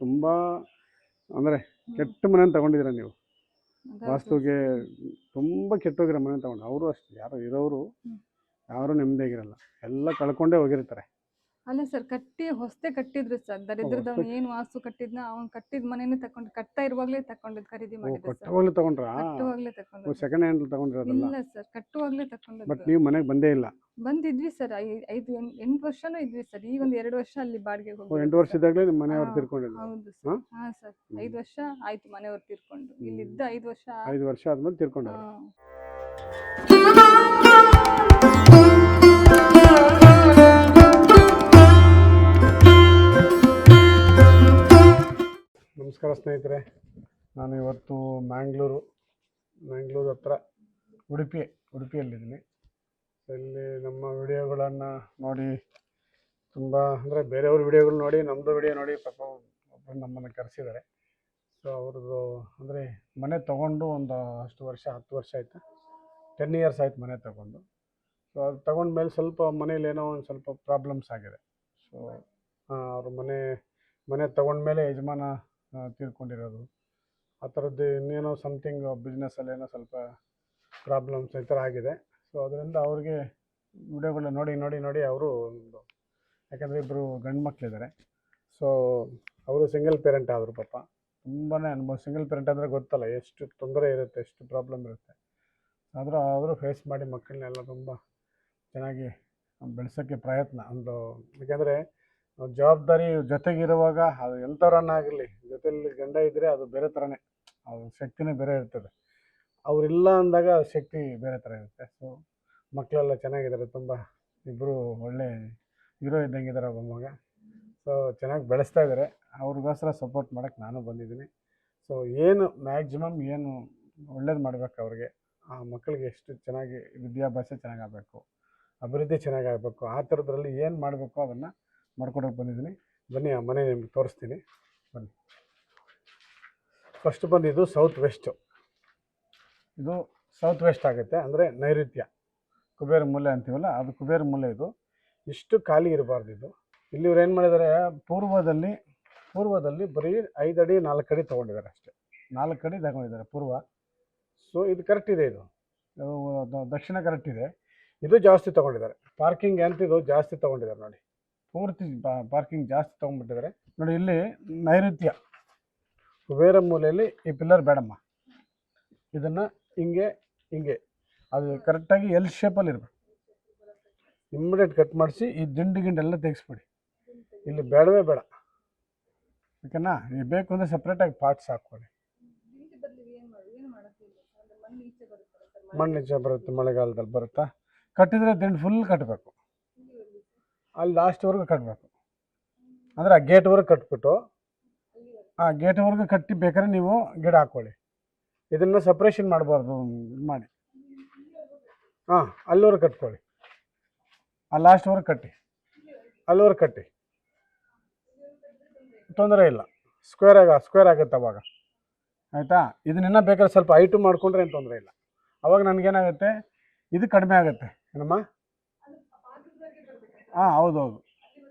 ತುಂಬ ಅಂದರೆ ಕೆಟ್ಟ ಮನೆ ತಗೊಂಡಿದ್ದೀರ ನೀವು. ವಾಸ್ತುಗೆ ತುಂಬ ಕೆಟ್ಟೋಗಿರೋ ಮನೆ ತಗೊಂಡು. ಅವರು ಅಷ್ಟೇ, ಯಾರು ಇರೋರು ಯಾರು ನೆಮ್ಮದಿಯಾಗಿರಲ್ಲ, ಎಲ್ಲ ಕಳ್ಕೊಂಡೇ ಹೋಗಿರ್ತಾರೆ. ಅಲ್ಲ ಸರ್, ಹೊಸತೆ ಕಟ್ಟಿದ್ರು ಸರ್. ದರಿದ್ರದವ್ನು ಏನು ವಾಸ್ತು ಕಟ್ಟಿದ್ನ ಅವ್ನು ಕಟ್ಟಿದ ಮನೇನೆ ತಗೊಂಡು, ಕಟ್ತಾ ಇರುವಾಗಲೇ ತಗೊಂಡಿದ್ದು, ಖರೀದಿ ಮಾಡಿದ್ರು ಸರ್. ಕಟ್ಟುವಾಗಲೇ ತಗೊಂಡ್ರಾ? ಕಟ್ಟುವಾಗಲೇ ತಗೊಂಡು. ಸೆಕೆಂಡ್ ಹ್ಯಾಂಡ್ ತಗೊಂಡಿರೋದಲ್ಲ? ಇಲ್ಲ ಸರ್, ಕಟ್ಟುವಾಗಲೇ ತಗೊಂಡು. ಬಟ್ ನೀವು ಮನೆಗೆ ಬಂದೇ ಇಲ್ಲ? ಬಂದಿದ್ವಿ ಸರ್, 8 ವರ್ಷನೂ ಇದ್ವಿ ಸರ್. ಈಗ ಒಂದು 2 ವರ್ಷ ಅಲ್ಲಿ ಬಾಡಿಗೆ ಹೋಗಿ. 8 ವರ್ಷ ಇದ್ದಾಗಲೇ ನಿಮ್ಮ ಮನೆಯವ್ರು ತೀರ್ಕೊಂಡಿಲ್ಲ? ಹೌದು ಸರ್. ಹಾಂ ಸರ್, 5 ವರ್ಷ ಆಯ್ತು ಮನೆಯವ್ರು ತೀರ್ಕೊಂಡು. ಇಲ್ಲಿದ್ದ 5 ವರ್ಷ. 5 ವರ್ಷ ಆದ್ಮೇಲೆ ತೀರ್ಕೊಂಡ್ರು. ನಮಸ್ಕಾರ ಸ್ನೇಹಿತರೆ, ನಾನು ಇವತ್ತು ಮ್ಯಾಂಗ್ಳೂರು ಹತ್ರ ಉಡುಪಿಯಲ್ಲಿದ್ದೀನಿ. ಇಲ್ಲಿ ನಮ್ಮ ವಿಡಿಯೋಗಳನ್ನು ನೋಡಿ ತುಂಬ ಅಂದರೆ ಬೇರೆಯವ್ರ ವಿಡಿಯೋಗಳು ನೋಡಿ ನಮ್ಮದು ವಿಡಿಯೋ ನೋಡಿ ಪಾಪ ಒಬ್ಬರು ನಮ್ಮನ್ನು ಕರೆಸಿದ್ದಾರೆ. ಸೊ ಅವ್ರದ್ದು ಅಂದರೆ ಮನೆ ತೊಗೊಂಡು ಒಂದು ಅಷ್ಟು ವರ್ಷ 10 ವರ್ಷ ಆಯಿತು, 10 ಇಯರ್ಸ್ ಆಯ್ತು ಮನೆ ತೊಗೊಂಡು. ಸೊ ಅದು ತೊಗೊಂಡ್ಮೇಲೆ ಸ್ವಲ್ಪ ಮನೇಲಿ ಏನೋ ಒಂದು ಸ್ವಲ್ಪ ಪ್ರಾಬ್ಲಮ್ಸ್ ಆಗಿದೆ. ಸೊ ಅವ್ರ ಮನೆ ತೊಗೊಂಡ್ಮೇಲೆ ಯಜಮಾನ ತೀರ್ಕೊಂಡಿರೋದು, ಆ ಥರದ್ದು ಇನ್ನೇನೋ ಸಮಥಿಂಗ್ ಬಿಸ್ನೆಸ್ಸಲ್ಲಿ ಏನೋ ಸ್ವಲ್ಪ ಪ್ರಾಬ್ಲಮ್ಸ್ ಈ ಥರ ಆಗಿದೆ. ಸೊ ಅದರಿಂದ ಅವ್ರಿಗೆ ವಿಡಿಯೋಗಳನ್ನ ನೋಡಿ ಅವರು ಒಂದು, ಯಾಕಂದರೆ ಇಬ್ಬರು ಗಂಡು ಮಕ್ಕಳಿದ್ದಾರೆ. ಸೊ ಅವರು ಸಿಂಗಲ್ ಪೇರೆಂಟ್ ಆದರು. ಪಾಪ ತುಂಬಾ ಅನುಭವ. ಸಿಂಗಲ್ ಪೇರೆಂಟ್ ಅಂದರೆ ಗೊತ್ತಲ್ಲ ಎಷ್ಟು ತೊಂದರೆ ಇರುತ್ತೆ, ಎಷ್ಟು ಪ್ರಾಬ್ಲಮ್ ಇರುತ್ತೆ. ಆದರೂ ಫೇಸ್ ಮಾಡಿ ಮಕ್ಕಳನ್ನೆಲ್ಲ ತುಂಬ ಚೆನ್ನಾಗಿ ಬೆಳೆಸೋಕ್ಕೆ ಪ್ರಯತ್ನ ಒಂದು. ಯಾಕೆಂದರೆ ಜವಾಬ್ದಾರಿ ಜೊತೆಗಿರುವಾಗ ಅದು ಎಂಥವ್ರನ್ನಾಗಿರಲಿ, ಜೊತೆಯಲ್ಲಿ ಗಂಡ ಇದ್ದರೆ ಅದು ಬೇರೆ ಥರನೇ, ಅದು ಶಕ್ತಿನೇ ಬೇರೆ ಇರ್ತದೆ. ಅವರಿಲ್ಲ ಅಂದಾಗ ಶಕ್ತಿ ಬೇರೆ ಥರ ಇರುತ್ತೆ. ಸೊ ಮಕ್ಕಳೆಲ್ಲ ಚೆನ್ನಾಗಿದ್ದಾರೆ, ತುಂಬ ಇಬ್ಬರು ಒಳ್ಳೆ ಹೀರೋ ಇದ್ದಂಗಿದ್ದಾರೆ. ಒಬ್ಬ ಮಗ. ಸೊ ಚೆನ್ನಾಗಿ ಬೆಳೆಸ್ತಾ ಇದ್ದಾರೆ. ಅವ್ರಿಗೋಸ್ಕರ ಸಪೋರ್ಟ್ ಮಾಡೋಕ್ಕೆ ನಾನು ಬಂದಿದ್ದೀನಿ. ಸೊ ಏನು ಮ್ಯಾಕ್ಸಿಮಮ್ ಏನು ಒಳ್ಳೇದು ಮಾಡಬೇಕು ಅವ್ರಿಗೆ, ಆ ಮಕ್ಕಳಿಗೆ ಎಷ್ಟು ಚೆನ್ನಾಗಿ ವಿದ್ಯಾಭ್ಯಾಸ ಚೆನ್ನಾಗಾಗಬೇಕು, ಅಭಿವೃದ್ಧಿ ಚೆನ್ನಾಗಾಗಬೇಕು, ಆ ಥರದ್ರಲ್ಲಿ ಏನು ಮಾಡಬೇಕು ಅದನ್ನು ಮಾಡ್ಕೊಡೋಕೆ ಬಂದಿದ್ದೀನಿ. ಬನ್ನಿ ಆ ಮನೆ ನಿಮ್ಗೆ ತೋರಿಸ್ತೀನಿ, ಬನ್ನಿ. ಫಸ್ಟ್ ಬಂದು ಇದು ಸೌತ್ ವೆಸ್ಟ್ ಆಗುತ್ತೆ, ಅಂದರೆ ನೈಋತ್ಯ ಕುಬೇರ ಮೂಲೆ ಅಂತೀವಲ್ಲ, ಅದು ಕುಬೇರ ಮೂಲೆ. ಇದು ಇಷ್ಟು ಖಾಲಿ ಇರಬಾರ್ದು. ಇದು ಇಲ್ಲಿ ಇವ್ರು ಏನು ಮಾಡಿದ್ದಾರೆ, ಪೂರ್ವದಲ್ಲಿ ಬರೀ 5 ಅಡಿ 4 ಅಡಿ ತೊಗೊಂಡಿದ್ದಾರೆ ಅಷ್ಟೇ. 4 ಅಡಿ ತಗೊಂಡಿದ್ದಾರೆ ಪೂರ್ವ. ಸೊ ಇದು ಕರೆಕ್ಟ್ ಇದೆ. ಇದು ದಕ್ಷಿಣ ಕರೆಕ್ಟ್ ಇದೆ. ಇದು ಜಾಸ್ತಿ ತೊಗೊಂಡಿದ್ದಾರೆ. ಪಾರ್ಕಿಂಗ್ ಅಂತಿದ್ದು ಜಾಸ್ತಿ ತೊಗೊಂಡಿದ್ದಾರೆ ನೋಡಿ, ಪೂರ್ತಿ ಪಾರ್ಕಿಂಗ್ ಜಾಸ್ತಿ ತೊಗೊಂಡ್ಬಿಟ್ಟಿದ್ದಾರೆ ನೋಡಿ. ಇಲ್ಲಿ ನೈಋತ್ಯ ಕುಬೇರ ಮೂಲೆಯಲ್ಲಿ ಈ ಪಿಲ್ಲರ್ ಬೇಡಮ್ಮ, ಇದನ್ನು ಹಿಂಗೆ ಅದು ಕರೆಕ್ಟಾಗಿ ಎಲ್ ಶೇಪಲ್ಲಿ ಇರಬೇಕು. ಇಮ್ಮಿಡಿಯೇಟ್ ಕಟ್ ಮಾಡಿಸಿ ಈ ದಿಂಡೆಲ್ಲ ತೆಗೆಸ್ಬಿಡಿ. ಇಲ್ಲಿ ಬೇಡವೇ ಬೇಡ, ಓಕೆನಾ? ಇದು ಬೇಕು ಅಂದರೆ ಸಪ್ರೇಟಾಗಿ ಪಾರ್ಟ್ಸ್ ಹಾಕ್ಕೊಳ್ಳಿ. ಮಣ್ಣು ಈಚೆ ಬರುತ್ತೆ, ಮಳೆಗಾಲದಲ್ಲಿ ಬರುತ್ತಾ. ಕಟ್ಟಿದರೆ ದಿಂಡು ಫುಲ್ ಕಟ್ಟಬೇಕು, ಅಲ್ಲಿ ಲಾಸ್ಟ್ವರೆಗೂ ಕಟ್ಟಬೇಕು. ಅಂದರೆ ಆ ಗೇಟ್ವರೆಗೂ ಕಟ್ಬಿಟ್ಟು ಆ ಗೇಟ್ವರೆಗೂ ಕಟ್ಟಿ ಬೇಕಾದ್ರೆ ನೀವು ಗಿಡ ಹಾಕ್ಕೊಳ್ಳಿ. ಇದನ್ನು ಸಪ್ರೇಷನ್ ಮಾಡಬಾರ್ದು, ಇದು ಮಾಡಿ ಅಲ್ಲಿವರೆಗೆ ಕಟ್ಕೊಳ್ಳಿ. ಆ ಲಾಸ್ಟ್ವರೆಗೆ ಕಟ್ಟಿ, ಅಲ್ಲಿವರೆಗೆ ಕಟ್ಟಿ, ತೊಂದರೆ ಇಲ್ಲ. ಸ್ಕ್ವೇರ್ ಆಗುತ್ತೆ ಅವಾಗ, ಆಯಿತಾ? ಇದನ್ನಿನ್ನ ಬೇಕಾದ್ರೆ ಸ್ವಲ್ಪ ಹೈಟು ಮಾಡಿಕೊಂಡ್ರೆ ಏನು ತೊಂದರೆ ಇಲ್ಲ. ಅವಾಗ ನನಗೇನಾಗುತ್ತೆ, ಇದು ಕಡಿಮೆ ಆಗುತ್ತೆ ಏನಮ್ಮ. ಹೌದು,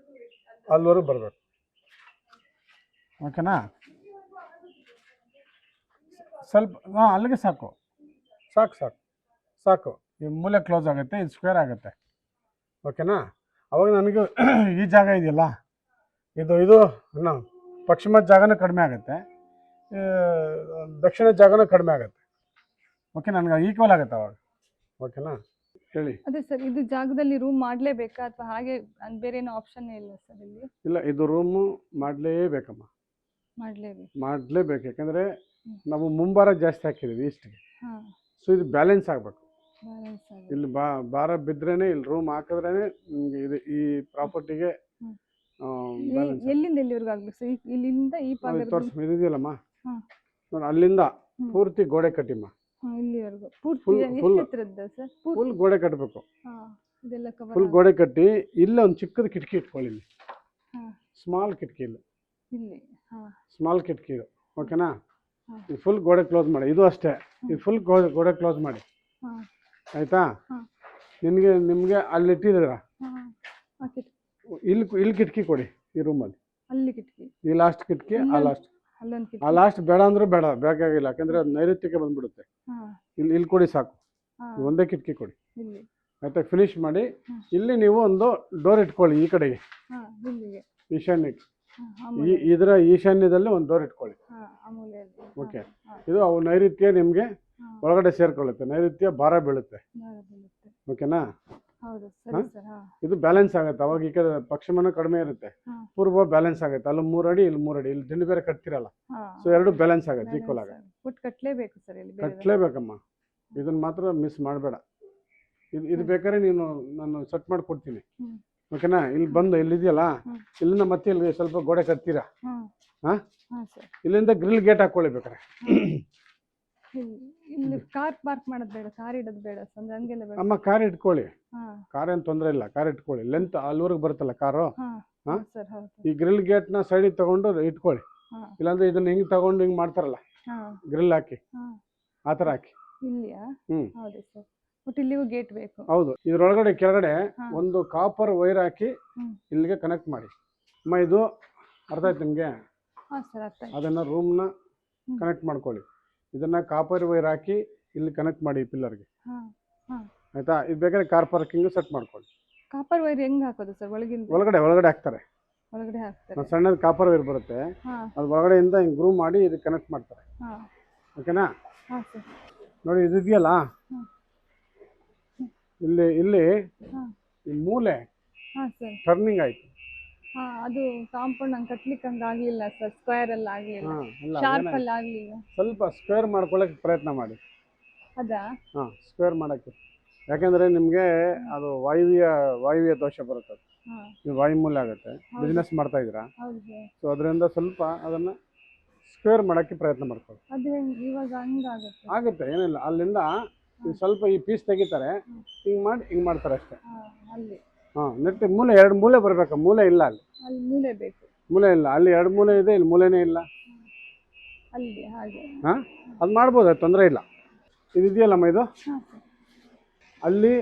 ಅಲ್ಲಿವರೆಗೂ ಬರಬೇಕು, ಓಕೆನಾ? ಸ್ವಲ್ಪ ಅಲ್ಲಿಗೆ ಸಾಕು. ಈ ಮೂಲೆ ಕ್ಲೋಸ್ ಆಗುತ್ತೆ, ಇದು ಸ್ಕ್ವೇರ್ ಆಗುತ್ತೆ, ಓಕೆನಾ? ಅವಾಗ ನನಗೆ ಈ ಜಾಗ ಇದೆಯಲ್ಲ, ಇದು ಪಶ್ಚಿಮದ ಜಾಗನೂ ಕಡಿಮೆ ಆಗುತ್ತೆ, ದಕ್ಷಿಣ ಜಾಗನೂ ಕಡಿಮೆ ಆಗುತ್ತೆ. ಓಕೆ, ನನಗೆ ಈಕ್ವಲ್ ಆಗುತ್ತೆ ಅವಾಗ, ಓಕೆನಾ? ಹೇಳಿ. ಅದೇ ಸರ್, ಇದು ಜಾಗದಲ್ಲಿ ರೂಮ್ ಮಾಡಲೇಬೇಕಾ ಅಥವಾ ಹಾಗೆ ಬೇರೆ ಏನೋ ಆಪ್ಷನ್ ಇಲ್ಲ ಸರ್ ಇಲ್ಲಿ? ಇಲ್ಲ, ಇದು ರೂಮು ಮಾಡಲೇಬೇಕಮ್ಮ, ಮಾಡಲೇಬೇಕು. ಯಾಕಂದರೆ ನಾವು ಮುಂಭಾರ ಜಾಸ್ತಿ ಹಾಕಿದ್ದೀವಿ ಈಸ್ಟ್ಗೆ. ಸೊ ಇದು ಬ್ಯಾಲೆನ್ಸ್ ಆಗಬೇಕು. ಇಲ್ಲಿ ಭಾರ ಬಿದ್ರೇನೆ, ಇಲ್ಲಿ ರೂಮ್ ಹಾಕಿದ್ರೇ ನಿಮಗೆ ಇದು ಈ ಪ್ರಾಪರ್ಟಿಗೆ ಎಲ್ಲಿಂದ ಎಲ್ಲಿವರೆಗೂ ಆಗ್ಬೇಕು ಸರ್? ಇಲ್ಲಿಂದ ಈ ತೋರಿಸಿ ಇದೆಯಲ್ಲಮ್ಮ ನೋಡಿ, ಅಲ್ಲಿಂದ ಪೂರ್ತಿ ಗೋಡೆ ಕಟ್ಟಿಮ್ಮ, ಫುಲ್ ಗೋಡೆ ಕಟ್ಟಬೇಕು. ಫುಲ್ ಗೋಡೆ ಕಟ್ಟಿ ಇಲ್ಲ ಒಂದು ಚಿಕ್ಕದ ಕಿಟಕಿ ಇಟ್ಕೊಳ್ಳಿ, ಇಲ್ಲಿ ಸ್ಮಾಲ್ ಕಿಟಕಿ, ಇಲ್ಲ ಸ್ಮಾಲ್ ಕಿಟಕಿ ಇದು, ಓಕೆನಾ? ಫುಲ್ ಗೋಡೆ ಕ್ಲೋಸ್ ಮಾಡಿ. ಇದು ಅಷ್ಟೇ, ಇದು ಫುಲ್ ಗೋಡೆ ಕ್ಲೋಸ್ ಮಾಡಿ, ಆಯಿತಾ? ನಿಮಗೆ ಅಲ್ಲಿ ಇಟ್ಟಿದ್ದೀರಾ, ಇಲ್ಲಿ ಕಿಟಕಿ ಕೊಡಿ ಈ ರೂಮಲ್ಲಿ. ಅಲ್ಲಿ ಕಿಟಕಿ, ಈ ಲಾಸ್ಟ್ ಕಿಟಕಿ, ಆ ಲಾಸ್ಟ್. ಅಲ್ಲೊಂದು ಆ ಕಿಟಕಿ. ಲಾಸ್ಟ್ ಬೇಡ ಅಂದ್ರೂ ಬೇಡ, ಬೇಕಾಗಿಲ್ಲ, ಯಾಕಂದ್ರೆ ಅದು ನೈಋತ್ಯಕ್ಕೆ ಬಂದ್ಬಿಡುತ್ತೆ. ಹಾ ಇಲ್ಲಿ ಕೊಡಿ ಸಾಕು, ಹಾ ಒಂದೇ ಕಿಟಕಿ ಕೊಡಿ ಇಲ್ಲಿ. ಆಯ್ತಾ. ಫಿನಿಶ್ ಮಾಡಿ. ಹ್ಮ್. ಇಲ್ಲಿ ನೀವು ಒಂದು ಡೋರ್ ಇಟ್ಕೊಳ್ಳಿ ಈ ಕಡೆಗೆ, ಹಾ ಇಲ್ಲಿಗೆ. ಈಶಾನ್ಯಕ್ಕೆ. ಆ ಮೂಲೆ. ಇದರ ಈಶಾನ್ಯದಲ್ಲಿ ಒಂದು ಡೋರ್ ಇಟ್ಕೊಳ್ಳಿ. ಹಾ ಆ ಮೂಲೆಯಲ್ಲಿ. ಓಕೆ. ಹಾ ಇದು ಅವು ನೈಋತ್ಯ ನಿಮಗೆ ಹಾ ಒಳಗಡೆ ಸೇರ್ಕೊಳ್ಳುತ್ತೆ, ನೈಋತ್ಯ ಭಾರ ಬೀಳುತ್ತೆ. ಭಾರ ಬೀಳುತ್ತೆ. ಓಕೆನಾ. ಹೌದು ಸರಿ ಸರ್. ಹಾ ಇದು ಬ್ಯಾಲೆನ್ಸ್ ಆಗುತ್ತೆ, ಅವಾಗ ಈ ಕಡೆ ಪಶ್ಚಿಮನ ಕಡಿಮೆ ಇರುತ್ತೆ, ಹಾ ಪೂರ್ವ ಬ್ಯಾಲೆನ್ಸ್ ಆಗುತ್ತೆ. ಅಲ್ಲಿ 3 ಅಡಿ, ಇಲ್ಲಿ 3 ಅಡಿ, ಇಲ್ಲಿ ದಿಂಡು ಬೇರೆ ಕಟ್ತಿರಲ್ಲ, ಹಾ ಸೊ ಎರಡು ಬ್ಯಾಲೆನ್ಸ್ ಆಗುತ್ತೆ, ಈಕ್ವಲ್ ಆಗುತ್ತೆ. ಒಟ್ಟು ಕಟ್ಲೇಬೇಕು ಸರ್ ಇಲ್ಲಿ ಬೇರೆ. ಕಟ್ಲೇಬೇಕಮ್ಮ, ಇದನ್ನ ಮಾತ್ರ ಮಿಸ್ ಮಾಡಬೇಡ. ಇದು ಬೇಕಾದ್ರೆ ನೀನು ನಾನು ಸೆಟ್ ಮಾಡಿ ಕೊಡ್ತೀನಿ. ಹ್ಮ್. ಓಕೆನಾ. ಇಲ್ಲಿ ಬಂದು ಇಲ್ಲಿದೆಯಲ್ಲ, ಹ್ಮ್. ಇಲ್ಲಿಂದ ಮತ್ತೆ ಇಲ್ಲಿ ಸ್ವಲ್ಪ ಗೋಡೆ ಕಟ್ತೀರಾ. ಹಾ ಹಾ ಹಾ ಸರ್. ಇಲ್ಲಿಂದ ಗ್ರಿಲ್ ಗೇಟ್ ಹಾಕೊಳ್ಳಿ ಬೇಕಾರೆ. ಇಲ್ಲಿ ಕಾರ್ ಪಾರ್ಕ್ ಮಾಡೋದು ಬೇಡ, ಕಾರ್ ಇಡೋದು ಬೇಡ ಸರ್, ಅಂದ್ರೆ ಹಂಗೆಲ್ಲ ಬೇಡ. ಅಮ್ಮ ಕಾರ್ ಇಟ್ಕೊಳ್ಳಿ, ಹಾ ಕಾರ್ ಏನು ತೊಂದರೆ ಇಲ್ಲ, ಕಾರ್ ಇಟ್ಕೊಳ್ಳಿ. ಲೆಂತ್ ಅಲ್ಲಿವರೆಗೆ ಬರುತ್ತಲ್ಲ ಕಾರು. ಹಾ ಹಾ? ಸರ್ ಹೌದು. ಈ ಗ್ರಿಲ್ ಗೇಟ್ನ ಸೈಡಿಗೆ ತಗೊಂಡು ಇಟ್ಕೊಳ್ಳಿ. ಹಾ ಇಲ್ಲಾಂದ್ರೆ ಇದನ್ನ ಹಿಂಗೆ ತಗೊಂಡು ಹಿಂಗೆ ಮಾಡ್ತಾರಲ್ಲ, ಹಾ ಗ್ರಿಲ್ ಹಾಕಿ, ಹಾ ಆ ಥರ ಹಾಕಿ. ಇಲ್ಲಿಯಾ? ಹ್ಮ್. ಹೌದು ಸರ್. ಒಟ್ಟು ಇಲ್ಲಿಗೂ ಗೇಟ್ ಬೇಕು. ಹೌದು. ಇದ್ರೊಳಗಡೆ ಕೆಳಗಡೆ ಹಾ. ಒಂದು ಕಾಪರ್ ವೈರ್ ಹಾಕಿ ಹ್ಮ್. ಇಲ್ಲಿಗೆ ಕನೆಕ್ಟ್ ಮಾಡಿ. ಅಮ್ಮ ಇದು ಅರ್ಥ ಆಯ್ತು ನಿಮಗೆ? ಹಾ ಸರ್ ಅರ್ಥ ಆಯ್ತು. ಅದನ್ನು ರೂಮ್ನ ಹ್ಮ್. ಕನೆಕ್ಟ್ ಮಾಡ್ಕೊಳ್ಳಿ. ಇದನ್ನು ಕಾಪರ್ ವೈರ್ ಹಾಕಿ ಇಲ್ಲಿ ಕನೆಕ್ಟ್ ಮಾಡಿ ಪಿಲ್ಲರ್ಗೆ. ಹಾ ಹಾ ಆಯಿತಾ. ಇದು ಬೇಕಾದ್ರೆ ಕಾರ್ ಪಾರ್ಕಿಂಗು ಸೆಟ್ ಮಾಡ್ಕೊಳ್ಳಿ. ಕಾಪರ್ ವೈರ್ ಹೆಂಗ್ ಹಾಕೋದು ಸರ್? ಒಳಗಿಂದ ಒಳಗಡೆ ಹಾಕ್ತಾರೆ. ಒಳಗಡೆ ಹಾಕ್ತಾರೆ. ಒಂದು ಸಣ್ಣದು ಕಾಪರ್ ವೈರ್ ಬರುತ್ತೆ, ಹಾ ಅದು ಒಳಗಡೆಯಿಂದ ಹಿಂಗೆ ಗ್ರೂ ಮಾಡಿ ಇದು ಕನೆಕ್ಟ್ ಮಾಡ್ತಾರೆ. ಹಾ ಓಕೆನಾ. ಹಾ ಸರ್. ನೋಡಿ ಇದು ಇದೆಯಲ್ಲ, ಹ್ಮ್. ಇಲ್ಲಿ ಹಾ ಈ ಮೂಲೆ ಹಾ ಸರ್. ಟರ್ನಿಂಗ್ ಆಯಿತು. ಹಾ ಅದು ಕಾಂಪೌಂಡ್ ನಂಗೆ ಕಟ್ಲಿಕ್ಕೆ ಹಂಗೆ ಆಗಲಿಲ್ಲ ಸರ್, ಸ್ಕ್ವೇರ್ ಅಲ್ಲಿ ಆಗಲಿಲ್ಲ, ಹಾಂ ಇಲ್ಲ, ಶಾರ್ಪ್ ಅಲ್ಲಿ ಆಗಲಿಲ್ಲ. ಸ್ವಲ್ಪ ಸ್ಕ್ವೇರ್ ಮಾಡ್ಕೊಳ್ಳೋಕೆ ಪ್ರಯತ್ನ ಮಾಡಿ. ಅದಾ? ಹಾಂ ಸ್ಕ್ವೇರ್ ಮಾಡೋಕ್ಕೆ, ಯಾಕೆಂದರೆ ನಿಮಗೆ ಅದು ವಾಯುವ್ಯ ದೋಷ ಬರುತ್ತೆ. ಹಾ ನೀವು ವಾಯುಮೂಲ ಆಗುತ್ತೆ, ಹೌದು. ಬಿಸ್ನೆಸ್ ಮಾಡ್ತಾ ಇದ್ದೀರಾ, ಹೌದು ಸರ್. ಸೊ ಅದರಿಂದ ಸ್ವಲ್ಪ ಅದನ್ನು ಸ್ಕ್ವೇರ್ ಮಾಡೋಕ್ಕೆ ಪ್ರಯತ್ನ ಮಾಡ್ಕೊಳ್ಳಿ. ಅದು ಹೆಂಗ್ ಇವಾಗ ಹಂಗಾಗುತ್ತೆ? ಆಗುತ್ತೆ, ಏನಿಲ್ಲ. ಅಲ್ಲಿಂದ ಈಗ ಸ್ವಲ್ಪ ಈ ಪೀಸ್ ತೆಗಿತಾರೆ, ಹಿಂಗೆ ಮಾಡ್ತಾರೆ ಅಷ್ಟೇ. ಹಾ ಅಲ್ಲಿ. ಹಾಂ ನೆಟ್ ಮೂಲೆ 2 ಮೂಲೆ ಬರಬೇಕು, ಮೂಲೆ ಇಲ್ಲ ಅಲ್ಲಿ. ಅಲ್ಲಿ ಮೂಲೆ ಬೇಕು. ಮೂಲೆ ಇಲ್ಲ, ಅಲ್ಲಿ 2 ಮೂಲೆ ಇದೆ, ಇಲ್ಲಿ ಮೂಲೆನೇ ಇಲ್ಲ. ಅಲ್ಲಿ ಹಾಗೆ. ಹಾಂ ಅದು ಮಾಡ್ಬೋದು, ಅದು ತೊಂದರೆ ಇಲ್ಲ. ಇದು ಇದೆಯಲ್ಲಮ್ಮ ಇದು, ಹಾ ಸರ್. ಅಲ್ಲಿ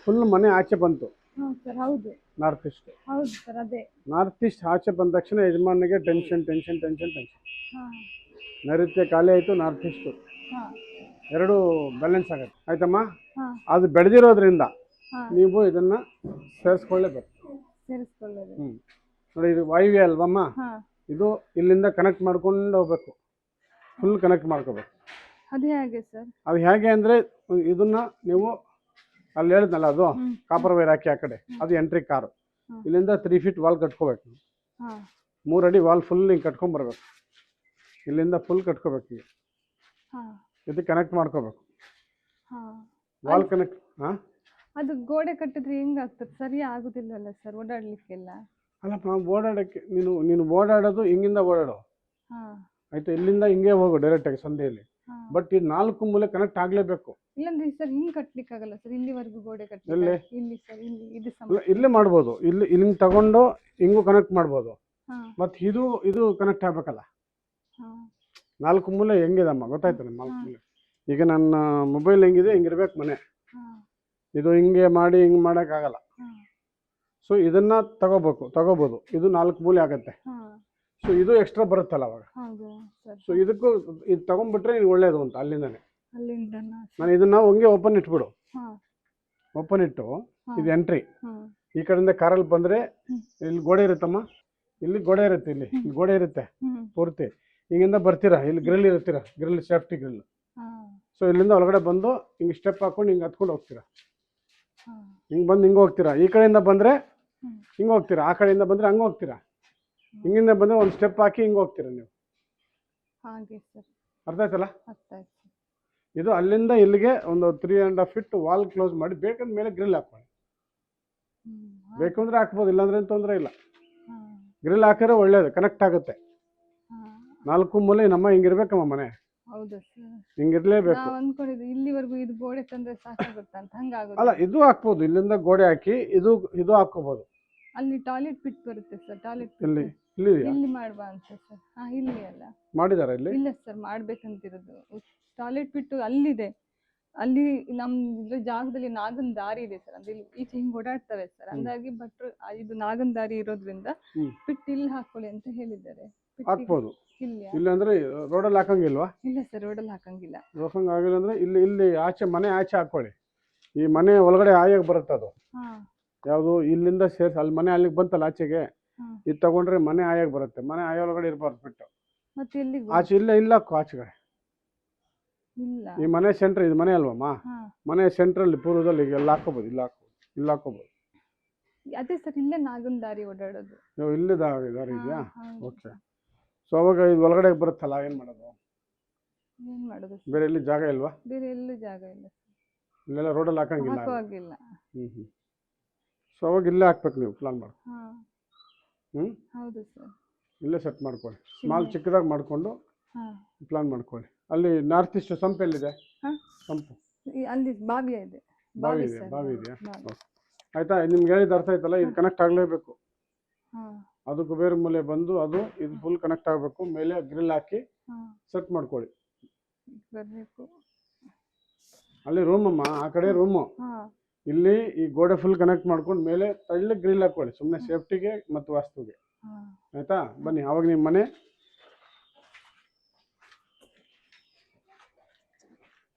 ಫುಲ್ ಮನೆ ಆಚೆ ಬಂತು, ಹಾ ಸರ್ ಹೌದು. North East. ಹೌದು ಸರ್ ಅದೇ. ನಾರ್ತ್ ಈಸ್ಟ್ ಆಚೆ ಬಂದ ತಕ್ಷಣ ಯಜಮಾನಿಗೆ ಟೆನ್ಷನ್. ಹಾ ನೈಋತ್ಯ ಖಾಲಿ ಆಯಿತು, ನಾರ್ತ್ ಈಸ್ಟು ಹಾ ಎರಡು ಬ್ಯಾಲೆನ್ಸ್ ಆಗುತ್ತೆ. ಆಯ್ತಮ್ಮ. ಹಾ ಅದು ಬೆಳೆದಿರೋದ್ರಿಂದ ಹಾ ನೀವು ಇದನ್ನು ಸೇರಿಸ್ಕೊಳ್ಳೇಬೇಕು. ಸೇರಿಸ್ಕೊಳ್ಳೋದು. ನೋಡಿ ಇದು ವಾಯುವ್ಯ ಅಲ್ವಮ್ಮ, ಹಾ ಇದು ಇಲ್ಲಿಂದ ಕನೆಕ್ಟ್ ಮಾಡ್ಕೊಂಡು ಹೋಗ್ಬೇಕು, ಫುಲ್ ಕನೆಕ್ಟ್ ಮಾಡ್ಕೋಬೇಕು. ಅದು ಹೇಗೆ ಸರ್? ಅದು ಹೇಗೆ ಅಂದರೆ, ಇದನ್ನು ನೀವು ಅಲ್ಲಿ ಹೇಳಿದ್ನಲ್ಲ, ಅದು ಹ್ಮ್. ಕಾಪರ್ ವೈರ್ ಹಾಕಿ ಆ ಕಡೆ, ಅದು ಎಂಟ್ರಿ ಕಾರು. ಹ್ಮ್. ಇಲ್ಲಿಂದ 3 ಫೀಟ್ ವಾಲ್ ಕಟ್ಕೋಬೇಕು. ಹಾ 3 ಅಡಿ ವಾಲ್ ಫುಲ್ ಹಿಂಗೆ ಕಟ್ಕೊಂಬರ್ಬೇಕು, ಇಲ್ಲಿಂದ ಫುಲ್ ಕಟ್ಕೋಬೇಕು. ಈಗ ಹಾ ಇದು ಕನೆಕ್ಟ್ ಮಾಡ್ಕೋಬೇಕು, ಹಾ ವಾಲ್ ಕನೆಕ್ಟ್. ಹಾಂ ಅದು ಗೋಡೆ ಕಟ್ಟಿದ್ರೆ ಹೆಂಗಾಗ್ತದೆ? ಸರಿ ಆಗುದಿಲ್ಲವಲ್ಲ ಸರ್ ಓಡಾಡ್ಲಿಕ್ಕೆಲ್ಲ? ಅಲ್ಲಪ್ಪ, ಓಡಾಡೋಕ್ಕೆ ನೀನು ಓಡಾಡೋದು ಹಿಂಗಿಂದ ಓಡಾಡು, ಹಾ ಆಯಿತಾ. ಇಲ್ಲಿಂದ ಹಿಂಗೆ ಹೋಗು ಡೈರೆಕ್ಟಾಗಿ ಸಂಧೆಯಲ್ಲಿ. ಹಾ ಬಟ್ ಇದು 4 ಮೂಲೆ ಕನೆಕ್ಟ್ ಆಗಲೇಬೇಕು. ಇಲ್ಲಂದ್ರೆ ಸರ್ ಹಿಂಗ್ ಕಟ್ಲಿಕ್ಕೆ ಆಗಲ್ಲ ಸರ್, ಇಲ್ಲಿವರೆಗೂ ಗೋಡೆ ಎಲ್ಲಿ? ಕಟ್ಲಿಕ್ಕೆ. ಇಲ್ಲಿ ಸರ್ ಇಲ್ಲಿ ಇದು ಇಲ್ಲೇ ಮಾಡ್ಬೋದು, ಇಲ್ಲಿಂದ ತಗೊಂಡು ಹಿಂಗೂ ಕನೆಕ್ಟ್ ಮಾಡ್ಬೋದು. ಹಾ ಮತ್ತು ಇದು ಕನೆಕ್ಟ್ ಆಗಬೇಕಲ್ಲ. ಹಾ 4 ಮೂಲೆ ಹೆಂಗಿದಮ್ಮ ಗೊತ್ತಾಯ್ತು ನಮ್ಮ 4 ಮೂಲೆ. ಈಗ ನನ್ನ ಮೊಬೈಲ್ ಹೆಂಗಿದೆ ಹಿಂಗಿರ್ಬೇಕು ಮನೆ. ಹಾ ಇದು ಹಿಂಗೆ ಮಾಡಿ ಹಿಂಗೆ ಮಾಡೋಕ್ಕಾಗಲ್ಲ. ಹಾ ಸೊ ಇದನ್ನು ತಗೋಬೋದು. ಇದು 4 ಮೂಲೆ ಆಗುತ್ತೆ. ಹಾ ಸೊ ಇದು ಎಕ್ಸ್ಟ್ರಾ ಬರುತ್ತಲ್ಲ ಅವಾಗ. ಹೌದು ಸರ್. ಸೊ ಇದಕ್ಕೂ ಇದು ತಗೊಂಡ್ಬಿಟ್ರೆ ನಿನಗೆ ಒಳ್ಳೇದು ಅಂತ ಅಲ್ಲಿಂದನೇ. ಅಲ್ಲಿಂದ ನಾನು ಇದನ್ನು ಹಂಗೆ ಓಪನ್ ಇಟ್ಬಿಡು. ಹಾ ಓಪನ್ ಇಟ್ಟು ಹಾ ಇದು ಎಂಟ್ರಿ. ಹಾ ಈ ಕಡೆಯಿಂದ ಕಾರಲ್ಲಿ ಬಂದರೆ ಹ್ಮ್. ಇಲ್ಲಿ ಗೋಡೆ ಇರುತ್ತಮ್ಮ, ಇಲ್ಲಿ ಗೋಡೆ ಇರುತ್ತೆ, ಇಲ್ಲಿ ಗೋಡೆ ಇರುತ್ತೆ ಹ್ಮ್ ಪೂರ್ತಿ. ಹಿಂಗಿಂದ ಬರ್ತೀರಾ, ಇಲ್ಲಿ ಗ್ರಿಲ್ ಇರ್ತೀರಾ, ಗ್ರಿಲ್ ಸೇಫ್ಟಿ ಗ್ರಿಲ್. ಹಾ ಸೊ ಇಲ್ಲಿಂದ ಒಳಗಡೆ ಬಂದು ಹಿಂಗೆ ಸ್ಟೆಪ್ ಹಾಕೊಂಡು ಹಿಂಗೆ ಹತ್ಕೊಂಡು ಹೋಗ್ತೀರಾ. ಹಾ ಹಿಂಗೆ ಬಂದು ಹಿಂಗೆ ಹೋಗ್ತೀರಾ. ಈ ಕಡೆಯಿಂದ ಬಂದರೆ ಹ್ಮ್ ಹಿಂಗೆ ಹೋಗ್ತೀರಾ, ಆ ಕಡೆಯಿಂದ ಬಂದರೆ ಹಂಗೆ ಹೋಗ್ತೀರಾ. ಹಿಂಗಿಂದ ಬಂದರೆ ಒಂದು ಸ್ಟೆಪ್ ಹಾಕಿ ಹಿಂಗೆ ಹೋಗ್ತೀರಾ ನೀವು. ಹಾಗೆ ಸರ್. ಅರ್ಥ ಆಯ್ತಲ್ಲ? ಅರ್ಥ ಆಯ್ತು. ಇದು ಅಲ್ಲಿಂದ ಇಲ್ಲಿಗೆ ಒಂದು 3.5 ಫೀಟ್ ವಾಲ್ ಕ್ಲೋಸ್ ಮಾಡಿ, ಬೇಕಂದ ಮೇಲೆ ಗ್ರಿಲ್ ಹಾಕೊಳ್ಳಿ. ಬೇಕು ಅಂದರೆ ಹಾಕ್ಬೋದು, ಇಲ್ಲಾಂದ್ರೆ ಏನು ತೊಂದರೆ ಇಲ್ಲ. ಹಾ ಗ್ರಿಲ್ ಹಾಕಿದ್ರೆ ಒಳ್ಳೇದು, ಕನೆಕ್ಟ್ ಆಗುತ್ತೆ. ಹಾ 4 ಮೂಲೆ ನಮ್ಮ ಹಿಂಗಿರ್ಬೇಕಮ್ಮ ಮನೆ, ಹೌದು ಸರ್. ಹಿಂಗಿರ್ಲೇಬೇಕು. ನಾವ್ ಅನ್ಕೊಂಡಿದ್ವಿ ಇಲ್ಲಿವರೆಗೂ ಇದು ಗೋಡೆ ತಂದ್ರೆ ಸಾಕಾಗುತ್ತ ಅಂತ, ಹಂಗಾಗುತ್ತೆ. ಅಲ್ಲ, ಇದು ಹಾಕ್ಬೋದು, ಇಲ್ಲಿಂದ ಗೋಡೆ ಹಾಕಿ ಇದು ಹಾಕೋಬಹುದು. ಅಲ್ಲಿ ಟಾಯ್ಲೆಟ್ ಪಿಟ್ ಬರುತ್ತೆ ಸರ್, ಟಾಯ್ಲೆಟ್ ಇಲ್ಲಿ ಇಲ್ಲಿ ಮಾಡುವ ಅಂತ ಸರ್. ಹಾ ಇಲ್ಲಿ ಅಲ್ಲ ಮಾಡಿದಾರ ಇಲ್ಲಿ? ಇಲ್ಲ ಸರ್, ಮಾಡ್ಬೇಕಂತಿರೋದು ಟಾಯ್ಲೆಟ್ ಪಿಟ್ಟು ಅಲ್ಲಿದೆ. ಅಲ್ಲಿ ನಮ್ ಜಾಗದಲ್ಲಿ ನಾಗನ್ ದಾರಿ ಇದೆ ಸರ್, ಅಂದ್ರೆ ಇಲ್ಲಿ ಈಚೆ ಹಿಂಗ್ ಓಡಾಡ್ತವೆ ಸರ್, ಹಂಗಾಗಿ ಭಟ್ರು ಇದು ನಾಗನ್ ದಾರಿ ಇರೋದ್ರಿಂದ ಪಿಟ್ ಇಲ್ಲಿ ಹಾಕೊಳ್ಳಿ ಅಂತ ಹೇಳಿದ್ದಾರೆ. ಹಾಕ್ಬೋದು. ಇಲ್ಲ ಇಲ್ಲಾಂದ್ರೆ ರೋಡಲ್ಲಿ ಹಾಕಂಗಿಲ್ವಾ? ಇಲ್ಲ ಸರ್, ರೋಡಲ್ಲಿ ಹಾಕಂಗಿಲ್ಲ. ಆಗಿಲ್ಲ ಅಂದ್ರೆ ಇಲ್ಲಿ ಆಚೆ ಮನೆ ಆಚೆ ಹಾಕೊಳ್ಳಿ. ಈ ಮನೆ ಒಳಗಡೆ ಆಯಾಗ ಬರುತ್ತೆ ಅದು. ಯಾವುದು ಇಲ್ಲಿಂದ ಸೇರ್ಸಿ ಅಲ್ಲಿ ಮನೆ ಅಲ್ಲಿಗೆ ಬಂತಲ್ಲ ಆಚೆಗೆ, ಇದು ತಗೊಂಡ್ರೆ ಮನೆ ಆಯಾಗ ಬರುತ್ತೆ. ಮನೆ ಆಯ ಒಳಗಡೆ ಇರಬಾರ್ದು ಬಿಟ್ಟು ಮತ್ತೆ ಎಲ್ಲಿ ಆಚೆ ಇಲ್ಲ ಆಚೆಗಡೆ. ಇಲ್ಲ ಈ ಮನೆ ಸೆಂಟ್ರ್, ಇದು ಮನೆ ಅಲ್ವಮ್ಮ, ಮನೆ ಸೆಂಟ್ರಲ್ಲಿ ಪೂರ್ವದಲ್ಲಿ ಎಲ್ಲ ಹಾಕೋಬಹುದು. ಇಲ್ಲ ಹಾಕೋಬಹುದು. ಅದೇ ಸರ್, ಇಲ್ಲೇ ನಾಗನ್ ದಾರಿ ಓಡಾಡೋದು. ಇಲ್ಲೇ ದಾರಿ ಇದೆಯಾ? ಓಕೆ. ಸೊ ಅವಾಗ ಇದು ಒಳಗಡೆ ಬರುತ್ತಲ್ಲ, ಏನ್ ಮಾಡೋದು? ಬೇರೆ ಎಲ್ಲಿ ಜಾಗ ಇಲ್ವಾ? ಬೇರೆ ಎಲ್ಲೂ ಜಾಗ ಇಲ್ಲ, ಇಲ್ಲೆಲ್ಲ ರೋಡಲ್ಲಿ ಹಾಕಂಗಿಲ್ಲ. ಹಾಕುವಾಗಿಲ್ಲ. ಸೊ ಅವಾಗ ಇಲ್ಲೇ ಹಾಕ್ಬೇಕು ನೀವು ಪ್ಲಾನ್ ಮಾಡಿ. ಹೌದು ಸರ್, ಇಲ್ಲೇ ಸೆಟ್ ಮಾಡ್ಕೊಳ್ಳಿ. ಸ್ಮಾಲ್ ಚಿಕ್ಕದಾಗಿ ಮಾಡ್ಕೊಂಡು ಪ್ಲಾನ್ ಮಾಡ್ಕೊಳ್ಳಿ. ಅಲ್ಲಿ ನಾರ್ತ್ ಈಸ್ಟ್ ಸಂಪ್ ಎಲ್ಲಿದೆ? ಸಂಪು ಅಲ್ಲಿ ಬಾವಿ ಇದೆ. ಬಾವಿ ಇದೆಯಾ? ಆಯ್ತಾ, ನಿಮ್ಗೆ ಹೇಳಿದ ಅರ್ಥ ಆಯ್ತಲ್ಲ. ಇದು ಕನೆಕ್ಟ್ ಆಗಲೇಬೇಕು. ಅದಕ್ಕೂ ಬೇರೆ ಮೂಲೆ ಬಂದು ಇದು ಫುಲ್ ಕನೆಕ್ಟ್ ಆಗಬೇಕು. ಮೇಲೆ ಗ್ರಿಲ್ ಹಾಕಿ ಸೆಟ್ ಮಾಡ್ಕೊಳ್ಳಿ. ಅಲ್ಲಿ ರೂಮ್ ಅಮ್ಮ, ಆ ಕಡೆ ರೂಮು. ಇಲ್ಲಿ ಈ ಗೋಡೆ ಫುಲ್ ಕನೆಕ್ಟ್ ಮಾಡ್ಕೊಂಡು ಮೇಲೆ ತಳ್ಳಿ ಗ್ರಿಲ್ ಹಾಕೊಳ್ಳಿ, ಸುಮ್ಮನೆ ಸೇಫ್ಟಿಗೆ ಮತ್ತು ವಾಸ್ತುಗೆ. ಆಯ್ತಾ? ಬನ್ನಿ, ಅವಾಗ ನಿಮ್ಮ ಮನೆ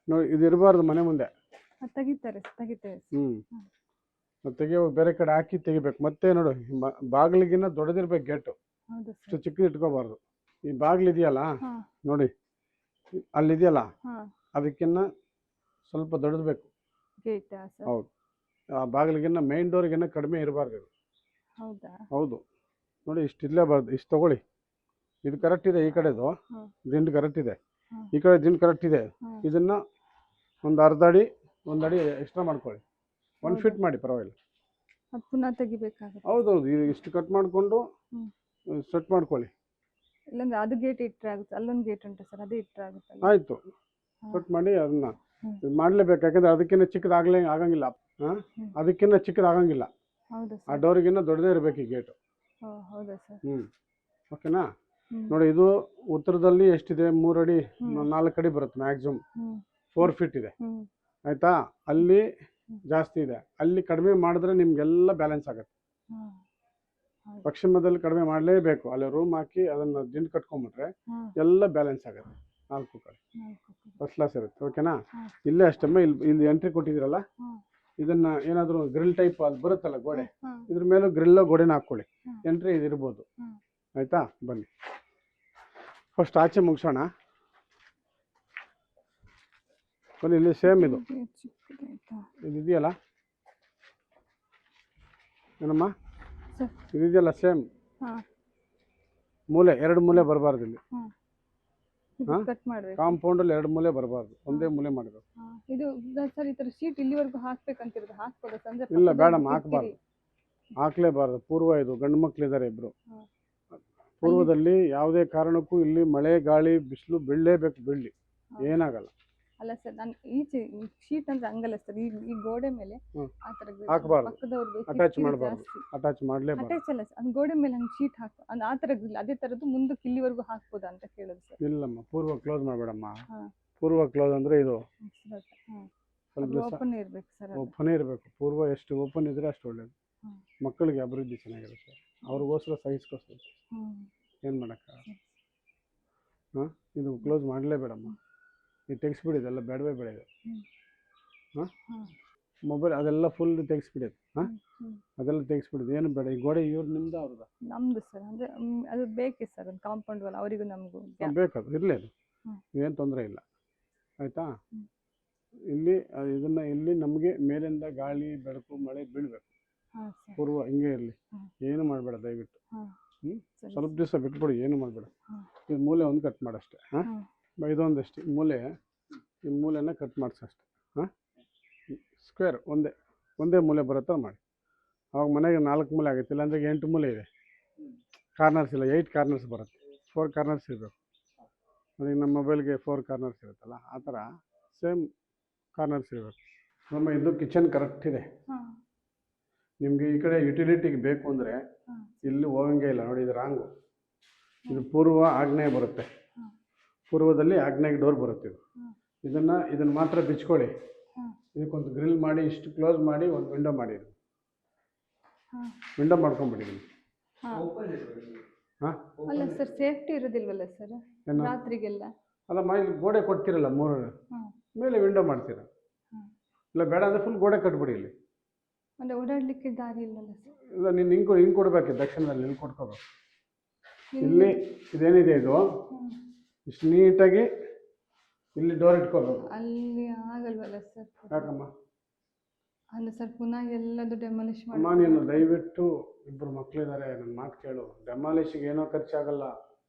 ನೋಡಿ. ಇದು ಇರಬಾರ್ದು ಮನೆ ಮುಂದೆ. ತೆಗಿತಾರೆ. ತೆಗಿಯೋ ಬೇರೆ ಕಡೆ ಹಾಕಿ ತೆಗಿಬೇಕು. ಮತ್ತೆ ನೋಡು, ಬಾಗಿಲಿಗಿನ್ನ ದೊಡ್ಡದಿರ್ಬೇಕು ಗೇಟು. ಇಷ್ಟು ಚಿಕ್ಕದು ಇಟ್ಕೋಬಾರ್ದು. ಈ ಬಾಗಿಲು ಇದೆಯಲ್ಲ ನೋಡಿ, ಅಲ್ಲಿದೆಯಲ್ಲ, ಅದಕ್ಕಿನ್ನ ಸ್ವಲ್ಪ ದೊಡ್ಡದು ಬೇಕು. ಹೌದು, ಆ ಬಾಗಿಲಿಗಿನ್ನ ಮೇನ್ ಡೋರ್ಗಿನ್ನ ಕಡಿಮೆ ಇರಬಾರ್ದು. ಹೌದು ನೋಡಿ, ಇಷ್ಟು ಇರಲೇಬಾರ್ದು. ಇಷ್ಟು ತಗೊಳ್ಳಿ. ಇದು ಕರೆಕ್ಟ್ ಇದೆ. ಈ ಕಡೆದು ದಿಂಡು ಕರೆಕ್ಟ್ ಇದೆ. ಈ ಕಡೆ ದಿಂಡು ಕರೆಕ್ಟ್ ಇದೆ. ಇದನ್ನ ಒಂದು ಅರ್ಧ ಅಡಿ, 1 ಅಡಿ ಎಕ್ಸ್ಟ್ರಾ ಮಾಡ್ಕೊಳ್ಳಿ. 1 ಫೀಟ್ ಮಾಡಿ, ಪರವಾಗಿಲ್ಲ. ಪುನಃ ತೆಗಿಬೇಕಾಗುತ್ತೆ. ಹೌದೌದು. ಇದು ಇಷ್ಟು ಕಟ್ ಮಾಡಿಕೊಂಡು ಸೆಟ್ ಮಾಡ್ಕೊಳ್ಳಿ. ಇಲ್ಲಾಂದ್ರೆ ಅದು ಗೇಟ್ ಇಟ್ಟರೆ ಆಗುತ್ತೆ. ಅಲ್ಲೊಂದು ಗೇಟ್ ಉಂಟು ಸರ್, ಅದೇ ಇಟ್ಟರೆ ಆಗುತ್ತೆ. ಆಯ್ತು, ಕಟ್ ಮಾಡಿ ಅದನ್ನ ಮಾಡಲೇಬೇಕು. ಯಾಕಂದ್ರೆ ಅದಕ್ಕಿಂತ ಚಿಕ್ಕದಾಗಲೇ ಆಗಂಗಿಲ್ಲ. ಅದಕ್ಕಿಂತ ಚಿಕ್ಕದಾಗಂಗಿಲ್ಲ. ಆ ಡೋರಿಗಿನ್ನ ದೊಡ್ಡದೇ ಇರಬೇಕು ಈ ಗೇಟು. ಹೌದಾ ಸರ್? ಓಕೆನಾ? ನೋಡಿ, ಇದು ಉತ್ತರದಲ್ಲಿ ಎಷ್ಟಿದೆ? 3 ಅಡಿ 4 ಅಡಿ ಬರುತ್ತೆ ಮ್ಯಾಕ್ಸಿಮಮ್. 4 ಫೀಟ್ ಇದೆ. ಆಯ್ತಾ? ಅಲ್ಲಿ ಜಾಸ್ತಿ ಇದೆ. ಅಲ್ಲಿ ಕಡಿಮೆ ಮಾಡಿದ್ರೆ ನಿಮ್ಗೆಲ್ಲ ಬ್ಯಾಲೆನ್ಸ್ ಆಗುತ್ತೆ. ಪಶ್ಚಿಮದಲ್ಲಿ ಕಡಿಮೆ ಮಾಡಲೇಬೇಕು. ಅಲ್ಲಿ ರೂಮ್ ಹಾಕಿ ಅದನ್ನ ದಿಂಡು ಕಟ್ಕೊಂಡ್ಬಿಟ್ರೆ ಎಲ್ಲ ಬ್ಯಾಲೆನ್ಸ್ ಆಗುತ್ತೆ. 4 ಕಡೆ ಫಸ್ಟ್ ಕ್ಲಾಸ್ ಇರುತ್ತೆ. ಓಕೆನಾ? ಇಲ್ಲೇ ಅಷ್ಟಮ್ಮ. ಇಲ್ಲಿ ಎಂಟ್ರಿ ಕೊಟ್ಟಿದ್ದೀರಲ್ಲ, ಇದನ್ನ ಏನಾದರೂ ಗ್ರಿಲ್ ಟೈಪ್ ಅಲ್ಲಿ ಬರುತ್ತಲ್ಲ ಗೋಡೆ, ಇದ್ರ ಮೇಲೂ ಗ್ರಿಲ್ ಗೋಡೆನ ಹಾಕೊಳ್ಳಿ. ಎಂಟ್ರಿ ಇದಿರ್ಬೋದು. ಆಯ್ತಾ? ಬನ್ನಿ, ಫಸ್ಟ್ ಆಚೆ ಮುಗಿಸೋಣ. ಬನ್ನಿ, ಇಲ್ಲಿ ಸೇಮ್ ಇದು ಇದೆಯಲ್ಲ ಏನಮ್ಮ, ಇದೆಯಲ್ಲ ಸೇಮ್ ಮೂಲೆ. 2 ಮೂಲೆ ಬರಬಾರ್ದು ಇಲ್ಲಿ. ಕಾಂಪೌಂಡಲ್ಲಿ 2 ಮೂಲೆ ಬರಬಾರ್ದು, ಒಂದೇ ಮೂಲೆ ಮಾಡಬೇಕು. ಇದು ಸರ್, ಈ ತರ ಶೀಟ್ ಇಲ್ಲಿವರೆಗೂ ಹಾಕ್ಬೇಕಂತಿರೋದು, ಹಾಕ್ಬೋದಾ ಸಂಜೆ? ಇಲ್ಲ, ಬೇಡಮ್ಮ, ಹಾಕಬಾರ್ದು. ಹಾಕ್ಲೇಬಾರ್ದು. ಪೂರ್ವ ಇದು, ಗಂಡು ಮಕ್ಕಳಿದ್ದಾರೆ ಇಬ್ರು. ಪೂರ್ವದಲ್ಲಿ ಯಾವುದೇ ಕಾರಣಕ್ಕೂ ಇಲ್ಲಿ ಮಳೆ ಗಾಳಿ ಬಿಸಿಲು ಬೀಳಲೇಬೇಕು. ಬೀಳಲಿ, ಏನಾಗಲ್ಲ. ಅಲ್ಲ ಸರ್, ನಾನು ಈಚೆ ಶೀಟ್ ಅಂದ್ರೆ ಹಂಗಲ್ಲ ಸರ್, ಈ ಗೋಡೆ ಮೇಲೆ ಆ ತರ ಹಾಕಬಾರ್ದು. ಅಟ್ಯಾಚ್ ಮಾಡಬಾರ್ದು. ಅಟ್ಯಾಚ್ ಮಾಡಲೇಬಾರ್ದು. ಅಟ್ಯಾಚ್ ಅಲ್ಲ ಸರ್, ಗೋಡೆ ಮೇಲೆ ಹಂಗೆ ಶೀಟ್ ಹಾಕಿ ಆ ತರ ಅದೇ ತರದ್ದು ಮುಂದಕ್ಕೆ ಇಲ್ಲಿವರೆಗೂ ಹಾಕ್ಬೋದಾ ಅಂತ ಕೇಳೋದು ಸರ್. ಇಲ್ಲಮ್ಮ, ಪೂರ್ವ ಕ್ಲೋಸ್ ಮಾಡಬೇಡಮ್ಮ. ಪೂರ್ವ ಕ್ಲೋಸ್ ಅಂದ್ರೆ ಇದು ಸ್ವಲ್ಪ ಓಪನ್ ಇರಬೇಕು ಸರ್. ಓಪನ್ ಇರಬೇಕು. ಪೂರ್ವ ಎಷ್ಟು ಓಪನ್ ಇದ್ರೆ ಅಷ್ಟು ಒಳ್ಳೇದು. ಮಕ್ಕಳಿಗೆ ಅಭಿವೃದ್ಧಿ ಚೆನ್ನಾಗಿರುತ್ತೆ. ಅವ್ರಿಗೋಸ್ಕರ ಸಹಿಸ್ಕೋಸ್ಕರ ಏನು ಮಾಡೋಕ್ಕಾಗಲ್ಲ. ಇದು ಕ್ಲೋಸ್ ಮಾಡಲೇಬೇಡಮ್ಮ. ನೀವು ತೆಗಿಸ್ಬಿಡಿ, ಇದೆಲ್ಲ ಬೇಡವೇ ಬೇಡ. ಇದು ಮೊಬೈಲ್ ಅದೆಲ್ಲ ಫುಲ್ ತೆಗಿಸ್ಬಿಡಿದು. ಅದೆಲ್ಲ ತೆಗಿಸ್ಬಿಡಿದು, ಏನು ಬೇಡ. ಈ ಗೋಡೆ ಇವ್ರು ನಿಮ್ದು ಅವ್ರದ? ನಮ್ದು ಸರ್. ಅಂದ್ರೆ ಅದು ಬೇಕೇ ಸರ್, ಒಂದು ಕಾಂಪೌಂಡ್ ವಾಲ್ ಅವರಿಗೂ ನಮಗೂ ಬೇಕದು. ಇರಲಿ, ಅದು ಏನು ತೊಂದರೆ ಇಲ್ಲ. ಆಯಿತಾ? ಇಲ್ಲಿ ಇದನ್ನ ಇಲ್ಲಿ ನಮಗೆ ಮೇಲಿಂದ ಗಾಳಿ ಬೆಳಕು ಮಳೆ ಬೀಳಬೇಕು. ಪೂರ್ವ ಹಿಂಗೆ ಇರಲಿ, ಏನು ಮಾಡಬೇಡ ದಯವಿಟ್ಟು. ಸ್ವಲ್ಪ ದಿವಸ ಬಿಟ್ಬಿಡಿ, ಏನು ಮಾಡಬೇಡ. ಇದು ಮೂಲೆ ಒಂದು ಕಟ್ ಮಾಡಷ್ಟೇ. ಇದೊಂದಷ್ಟು ಈ ಮೂಲೆನ ಕಟ್ ಮಾಡಿಸಷ್ಟೆ. ಸ್ಕ್ವೇರ್ ಒಂದೇ ಮೂಲೆ ಬರೋ ಮಾಡಿ. ಅವಾಗ ಮನೆಗೆ 4 ಮೂಲೆ ಆಗುತ್ತೆ. ಇಲ್ಲಾಂದ್ರೆ 8 ಮೂಲೆ ಇದೆ. ಕಾರ್ನರ್ಸ್ ಇಲ್ಲ, 8 ಕಾರ್ನರ್ಸ್ ಬರುತ್ತೆ. 4 ಕಾರ್ನರ್ಸ್ ಇರಬೇಕು. ಅದಕ್ಕೆ ನಮ್ಮ ಮೊಬೈಲ್ಗೆ 4 ಕಾರ್ನರ್ಸ್ ಇರುತ್ತಲ್ಲ, ಆ ಥರ ಸೇಮ್ ಕಾರ್ನರ್ಸ್ ಇರಬೇಕು. ನಮ್ಮ ಇದು ಕಿಚನ್ ಕರೆಕ್ಟ್ ಇದೆ. ನಿಮಗೆ ಈ ಕಡೆ ಯುಟಿಲಿಟಿಗೆ ಬೇಕು ಅಂದರೆ ಇಲ್ಲಿ ಹೋಗಂಗೆ ಇಲ್ಲ. ನೋಡಿ, ಇದು ರಾಂಗು. ಇದು ಪೂರ್ವ ಆಗ್ನೇಯ ಬರುತ್ತೆ. ಪೂರ್ವದಲ್ಲಿ ಆಗ್ನೇಯ ಡೋರ್ ಬರುತ್ತೆ. ಇದನ್ನು ಮಾತ್ರ ಬಿಚ್ಕೊಳ್ಳಿ. ಹಾಂ ಇದಕ್ಕೊಂದು ಗ್ರಿಲ್ ಮಾಡಿ ಇಷ್ಟು ಕ್ಲೋಸ್ ಮಾಡಿ ಒಂದು ವಿಂಡೋ ಮಾಡಿ. ಹಾಂ ವಿಂಡೋ ಮಾಡ್ಕೊಂಬಿಡಿ. ಹಾಂ ಹಾಂ ಅಲ್ಲ ಸರ್ ಸೇಫ್ಟಿ ಇರೋದಿಲ್ವಲ್ಲ ಸರ್ ಏನು? ರಾತ್ರಿಗೆಲ್ಲ? ಅಲ್ಲಮ್ಮ ಇಲ್ಲಿ ಗೋಡೆ ಕೊಡ್ತೀರಲ್ಲ 3 ಹಾಂ ಮೇಲೆ ವಿಂಡೋ ಮಾಡ್ತೀರ. ಹಾಂ ಇಲ್ಲ ಬೇಡ ಅಂದರೆ ಫುಲ್ ಗೋಡೆ ಕಟ್ಬಿಡಿ ಇಲ್ಲಿ. ಅಂದರೆ ಓಡಾಡಲಿಕ್ಕೆ ದಾರಿ ಇಲ್ಲಲ್ಲ ಸರ್? ಇಲ್ಲ ನೀನು ಹಿಂಗೆ ಕೊಡಬೇಕು, ದಕ್ಷಿಣದಲ್ಲಿ ಇಲ್ಲಿ ಕೊಟ್ಕೋಬೇಕು. ಇಲ್ಲಿ ಇದೇನಿದೆ ಇದು ಹ್ಮ್. ಇಷ್ಟು ನೀಟಾಗಿ ಇಲ್ಲಿ ಡೋರ್ ಇಟ್ಕೋಬೇಕು. ಅಲ್ಲಿ ಆಗಲ್ವಲ್ಲ ಸರ್? ಯಾಕಮ್ಮ? ಅಲ್ಲ ಸರ್ ಪುನಃ ಎಲ್ಲದು ಡೆಮಾಲಿಷ್ ಅಮ್ಮ ಮಾಡಿ. ನೀನು ದಯವಿಟ್ಟು ಇಬ್ಬರು ಮಕ್ಕಳಿದ್ದಾರೆ, ನನ್ನ ಮಾತು ಕೇಳು. ಡೆಮಾಲಿಷಿಗೆ ಏನೋ ಖರ್ಚಾಗಲ್ಲ.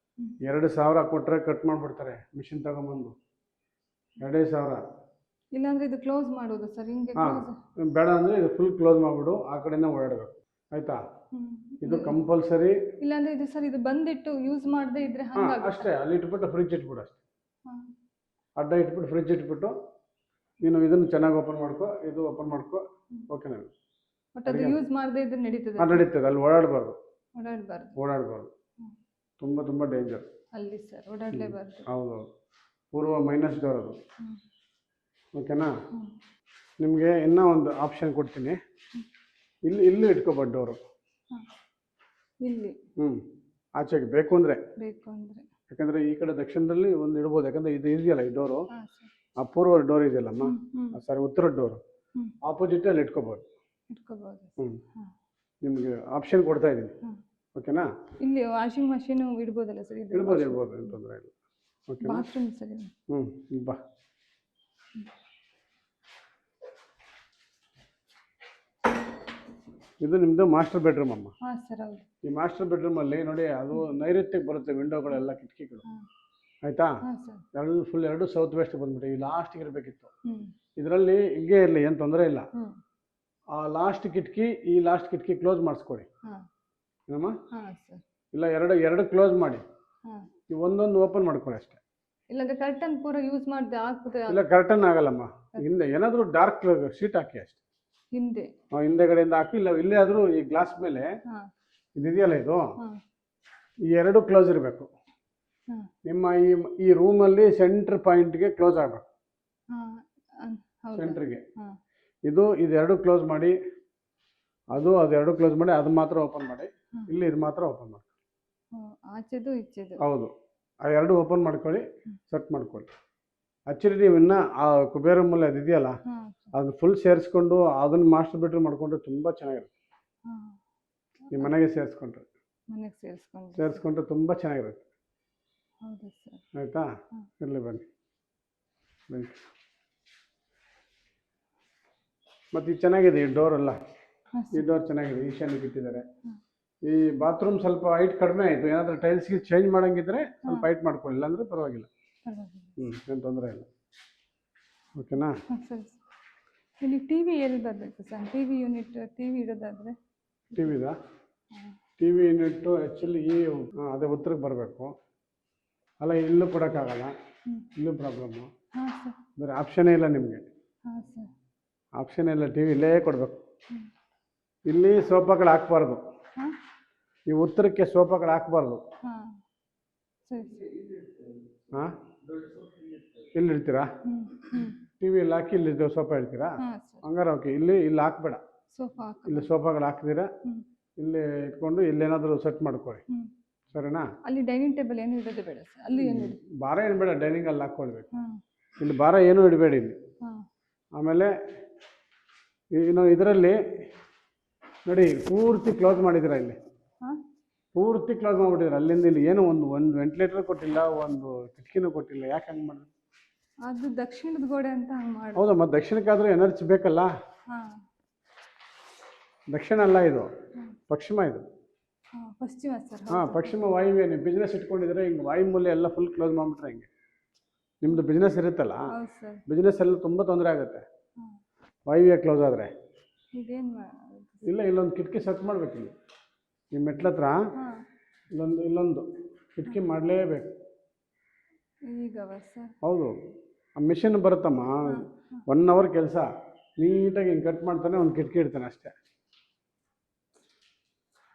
2,000 ಕೊಟ್ಟರೆ ಕಟ್ ಮಾಡಿಬಿಡ್ತಾರೆ ಮಿಷಿನ್ ತಗೊಂಬಂದು. 2,000. ಇಲ್ಲಾಂದ್ರೆ ಇದು ಕ್ಲೋಸ್ ಮಾಡೋದು ಸರ್ ಹಿಂಗೆ ಹಾಂ ಕ್ಲೋಸ್? ಬೇಡ ಅಂದರೆ ಇದು ಫುಲ್ ಕ್ಲೋಸ್ ಮಾಡಿಬಿಡು, ಆ ಕಡೆಯಿಂದ ಓಡಾಡಬೇಕು. ಆಯಿತಾ? ಇದು ಕಂಪಲ್ಸರಿ. ಇಲ್ಲಾಂದ್ರೆ ಇದು ಸರ್ ಇದು ಬಂದಿಟ್ಟು ಯೂಸ್ ಮಾಡದೇ ಇದ್ರೆ ಹಾಂ ಹಂಗಾಗುತ್ತೆ. ಅಷ್ಟೇ. ಅಲ್ಲಿ ಇಟ್ಬಿಟ್ಟು ಫ್ರಿಜ್ ಇಟ್ಬಿಡು ಅಷ್ಟೇ. ಹಾಂ ಅಡ್ಡ ಇಟ್ಬಿಟ್ಟು ಫ್ರಿಜ್ ಇಟ್ಬಿಟ್ಟು ನೀನು ಇದನ್ನು ಚೆನ್ನಾಗಿ ಓಪನ್ ಮಾಡ್ಕೊ, ಇದು ಓಪನ್ ಮಾಡ್ಕೊ. ಓಕೆನಾ? ಬಟ್ ಅದು ಯೂಸ್ ಮಾಡದೇ ಇದ್ರೆ ನಡೀತದೆ? ಅದು ನಡೀತದೆ. ಅಲ್ಲಿ ಓಡಾಡಬಾರ್ದು. ಓಡಾಡಬಾರ್ದು. ತುಂಬ ತುಂಬ ಡೇಂಜರ್ ಅಲ್ಲಿ ಸರ್ ಓಡಾಡಲೇಬಾರ್ದು. ಹೌದು. ಪೂರ್ವ ಮೈನಸ್ ಡೋರ್ ಅದು. ಹ್ಮ್. ಓಕೆನಾ? ಹ್ಮ್. ನಿಮಗೆ ಇನ್ನೂ ಒಂದು ಆಪ್ಷನ್ ಕೊಡ್ತೀನಿ. ಇಲ್ಲೂ ಇಟ್ಕೋಬೋದು ಡೋರು. ಹಾಂ ಇಲ್ಲಿ ಆಚೆಗೆ ಬೇಕು ಅಂದರೆ. ಬೇಕು ಅಂದರೆ ಯಾಕಂದರೆ ಈ ಕಡೆ ದಕ್ಷಿಣದಲ್ಲಿ ಒಂದು ಇಡ್ಬೋದು. ಯಾಕಂದರೆ ಇದು ಇದೆಯಲ್ಲ ಈ ಡೋರು, ಹಾಂ ಸರ್. ಆ ಪೂರ್ವ ಡೋರ್ ಇದೆಯಲ್ಲಮ್ಮ, ಹ್ಞೂ ಸಾರಿ ಉತ್ತರ ಡೋರು, ಆಪೋಸಿಟಲ್ಲಿ ಇಟ್ಕೋಬೋದು. ಇಟ್ಕೋಬೋದು. ಹ್ಞೂ ನಿಮಗೆ ಆಪ್ಷನ್ ಕೊಡ್ತಾ ಇದ್ದೀನಿ. ಓಕೆನಾ? ಇಲ್ಲಿ ವಾಷಿಂಗ್ ಮಷೀನ್ ಇಡ್ಬೋದಲ್ಲ ಸರ್? ಇದು ಇಡ್ಬೋದು ಏನು ತೊಂದರೆ ಇಲ್ಲ. ಓಕೆನಾ? ಬಾತ್ರೂಮ್ ಸರ್ ಇದು? ಬಾ. ಇದು ನಿಮ್ಮದು ಮಾಸ್ಟರ್ ಬೆಡ್ರೂಮ್ ಅಮ್ಮ. ಹಾಂ ಸರ್ ಹೌದು. ಈ ಮಾಸ್ಟರ್ ಬೆಡ್ರೂಮಲ್ಲಿ ನೋಡಿ ಅದು ನೈಋತ್ಯಕ್ಕೆ ಬರುತ್ತೆ ವಿಂಡೋಗಳೆಲ್ಲ, ಕಿಟಕಿಗಳು. ಆಯಿತಾ? ಹಾಂ ಸರ್. ಫುಲ್ 2 ಸೌತ್ ವೆಸ್ಟ್ ಬಂದ್ಬಿಟ್ಟು ಈ ಲಾಸ್ಟಿಗೆ ಇರಬೇಕಿತ್ತು. ಹ್ಞೂ ಇದರಲ್ಲಿ ಹಿಂಗೆ ಇರಲಿ, ಏನು ತೊಂದರೆ ಇಲ್ಲ. ಹ್ಞೂ ಆ ಲಾಸ್ಟ್ ಕಿಟಕಿ ಈ ಲಾಸ್ಟ್ ಕಿಟಕಿ ಕ್ಲೋಸ್ ಮಾಡಿಸ್ಕೊಡಿ. ಹಾಂ ಏನಮ್ಮ? ಹಾಂ ಸರ್. ಇಲ್ಲ ಎರಡು ಕ್ಲೋಸ್ ಮಾಡಿ, ಹಾಂ ಈ ಒಂದೊಂದು ಓಪನ್ ಮಾಡ್ಕೊಳ್ಳಿ ಅಷ್ಟೇ. ಇಲ್ಲಾಂದ್ರೆ ಕರ್ಟನ್ ಪೂರ ಯೂಸ್ ಮಾಡಿದೆ ಆಗ್ತದೆ? ಇಲ್ಲ ಕರ್ಟನ್ ಆಗಲ್ಲಮ್ಮ. ಹಿಂದೆ ಏನಾದರೂ ಡಾರ್ಕ್ ಶೀಟ್ ಹಾಕಿ ಅಷ್ಟೇ. ಹಿಂದೆ ಹಿಂದೆಗಡೆಯಿಂದ ಹಾಕಿ. ಇಲ್ಲ ಇಲ್ಲೇ ಆದರೂ ಈ ಗ್ಲಾಸ್ ಮೇಲೆ ಹಾಂ ಇದಿದೆಯಲ್ಲ ಇದು, ಹಾಂ ಈ 2 ಕ್ಲೋಸ್ ಇರಬೇಕು. ಹಾಂ ನಿಮ್ಮ ಈ ರೂಮಲ್ಲಿ ಸೆಂಟ್ರ್ ಪಾಯಿಂಟ್ಗೆ ಕ್ಲೋಸ್ ಆಗಬೇಕು. ಹಾಂ ಹೌದು. ಸೆಂಟ್ರಿಗೆ ಹಾಂ ಇದು ಕ್ಲೋಸ್ ಮಾಡಿ, ಅದು 2 ಕ್ಲೋಸ್ ಮಾಡಿ, ಅದು ಮಾತ್ರ ಓಪನ್ ಮಾಡಿ. ಇಲ್ಲಿ ಇದು ಮಾತ್ರ ಓಪನ್ ಮಾಡಿ. ಆಚೆದು ಈಚೆದು? ಹೌದು. ಆ 2 ಓಪನ್ ಮಾಡ್ಕೊಳ್ಳಿ, ಸೆಟ್ ಮಾಡ್ಕೊಳ್ಳಿ. ಆ್ಯಕ್ಚುಲಿ ನೀವು ಇನ್ನೂ ಆ ಕುಬೇರ ಮೂಲೆ ಅದು ಇದೆಯಲ್ಲ, ಅದನ್ನ ಫುಲ್ ಸೇರಿಸ್ಕೊಂಡು ಅದನ್ನು ಮಾಸ್ಟರ್ ಬೆಡ್ರೂಮ್ ಮಾಡಿಕೊಂಡ್ರೆ ತುಂಬ ಚೆನ್ನಾಗಿರುತ್ತೆ. ಈ ಮನೆಗೆ ಸೇರಿಸ್ಕೊಂಡ್ರೆ ತುಂಬ ಚೆನ್ನಾಗಿರುತ್ತೆ. ಹೌದು ಸರ್. ಆಯಿತಾ? ಇರಲಿ ಬನ್ನಿ. ಮತ್ತು ಇದು ಚೆನ್ನಾಗಿದೆ ಈ ಡೋರೆಲ್ಲ. ಈ ಡೋರ್ ಚೆನ್ನಾಗಿದೆ, ಈಶಾನ್ಯಕ್ಕೆ ಇಟ್ಟಿದ್ದಾರೆ. ಈ ಬಾತ್ರೂಮ್ ಸ್ವಲ್ಪ ಹೈಟ್ ಕಡಿಮೆ ಆಯಿತು. ಏನಾದರೂ ಟೈಲ್ಸ್ಗೆ ಚೇಂಜ್ ಮಾಡೋಂಗಿದ್ರೆ ಸ್ವಲ್ಪ ಹೈಟ್ ಮಾಡ್ಕೊಳ್ಳಿ, ಇಲ್ಲಾಂದರೆ ಪರವಾಗಿಲ್ಲ. ಏನು ತೊಂದರೆ ಇಲ್ಲ. ಓಕೆನಾ? ಸರಿ. ಇಲ್ಲಿ ಟಿ ವಿ ಎಲ್ಲಿ ಬರಬೇಕು ಸರ್? ಟಿ ವಿ ಯೂನಿಟ್ ಇಡೋದಾದರೆ? ಟಿ ವಿ ಯೂನಿಟ್ಟು ಆ್ಯಕ್ಚುಲಿ ಅದೇ ಉತ್ತರಕ್ಕೆ ಬರಬೇಕು. ಅಲ್ಲ ಇಲ್ಲೂ ಕೊಡೋಕ್ಕಾಗಲ್ಲ, ಇಲ್ಲೂ ಪ್ರಾಬ್ಲಮ್ಮು. ಹಾಂ ಸರ್. ಬೇರೆ ಆಪ್ಷನ್ನೇ ಇಲ್ಲ ನಿಮಗೆ. ಹಾಂ ಸರ್. ಆಪ್ಷನ್ ಇಲ್ಲ, ಟಿ ವಿ ಇಲ್ಲೇ ಕೊಡಬೇಕು. ಇಲ್ಲಿ ಸೋಫಾಗಳು ಹಾಕ್ಬಾರ್ದು. ಹಾಂ ಈ ಉತ್ತರಕ್ಕೆ ಸೋಫಾಗಳು ಹಾಕ್ಬಾರ್ದು. ಹಾಂ ಸರಿ. ಹಾಂ ಇಲ್ಲಿ ಇಡ್ತೀರಾ? ಟಿ ವಿ ಇಲ್ಲಿ ಹಾಕಿ ಇಲ್ಲಿ ಸೋಫಾ ಇಡ್ತೀರಾ? ಹಂಗಾರೆ ಓಕೆ. ಇಲ್ಲಿ ಹಾಕ್ಬೇಡ. ಸೋಫಾ ಇಲ್ಲಿ ಸೋಫಾಗಳು ಹಾಕ್ತೀರಾ, ಇಲ್ಲಿ ಇಟ್ಕೊಂಡು ಇಲ್ಲೇನಾದರೂ ಸೆಟ್ ಮಾಡ್ಕೊಳ್ಳಿ. ಸರಿನಾ? ಅಲ್ಲಿ ಡೈನಿಂಗ್ ಟೇಬಲ್ ಏನು ಇಡೋದು ಬೇಡ ಸರ್? ಅಲ್ಲಿ ಏನು ಭಾರ ಏನು ಬೇಡ, ಡೈನಿಂಗ್ ಅಲ್ಲಿ ಹಾಕ್ಕೊಳ್ಬೇಕು. ಇಲ್ಲಿ ಭಾರ ಏನೂ ಇಡಬೇಡಿ ಇಲ್ಲಿ. ಆಮೇಲೆ ಇನ್ನು ಇದರಲ್ಲಿ ನೋಡಿ ಪೂರ್ತಿ ಕ್ಲೋಸ್ ಮಾಡಿದ್ದೀರಾ. ಇಲ್ಲಿ ಪೂರ್ತಿ ಕ್ಲೋಸ್ ಮಾಡಿಬಿಟ್ಟಿದ್ರೆ ಅಲ್ಲಿಂದ ಇಲ್ಲಿ ಏನು ಒಂದು ವೆಂಟಿಲೇಟರ್ ಕೊಟ್ಟಿಲ್ಲ, ಒಂದು ಕಿಟಕಿನೂ ಕೊಟ್ಟಿಲ್ಲ. ಯಾಕೆ ಹಂಗೆ ಮಾಡಿದ್ರು? ಅದು ದಕ್ಷಿಣದ ಗೋಡೆ ಅಂತ ಹಂಗೆ ಮಾಡಿ. ಹೌದಾ? ಮತ್ತು ದಕ್ಷಿಣಕ್ಕಾದರೂ ಎನರ್ಜಿ ಬೇಕಲ್ಲ. ದಕ್ಷಿಣ ಅಲ್ಲ ಇದು, ಪಶ್ಚಿಮ ಇದು. ಪಶ್ಚಿಮ ಸರ್. ಪಶ್ಚಿಮ ವಾಯುವ್ಯ. ನೀವು ಬಿಸ್ನೆಸ್ ಇಟ್ಕೊಂಡಿದ್ರೆ ಹಿಂಗೆ ವಾಯುಮೂಲೆ ಎಲ್ಲ ಫುಲ್ ಕ್ಲೋಸ್ ಮಾಡಿಬಿಟ್ರೆ ಹಿಂಗೆ ನಿಮ್ಮದು ಬಿಸ್ನೆಸ್ ಇರುತ್ತಲ್ಲ, ಬಿಸ್ನೆಸ್ ಎಲ್ಲ ತುಂಬ ತೊಂದರೆ ಆಗುತ್ತೆ ವಾಯುವ್ಯ ಕ್ಲೋಸ್ ಆದರೆ. ಇಲ್ಲ ಇಲ್ಲೊಂದು ಕಿಟಕಿ ಸೆಟ್ ಮಾಡಬೇಕು. ಇಲ್ಲಿ ಈ ಮೆಟ್ಲ ಹತ್ರ ಇಲ್ಲೊಂದು ಕಿಟಕಿ ಮಾಡಲೇಬೇಕು. ಹೌದು. ಆ ಮಿಷಿನ್ ಬರುತ್ತಮ್ಮ, 1 ಅವರ್ ಕೆಲಸ. ನೀಟಾಗಿ ಹಿಂಗೆ ಕಟ್ ಮಾಡ್ತಾನೆ, ಒಂದು ಕಿಟಕಿ ಇಡ್ತಾನೆ ಅಷ್ಟೇ.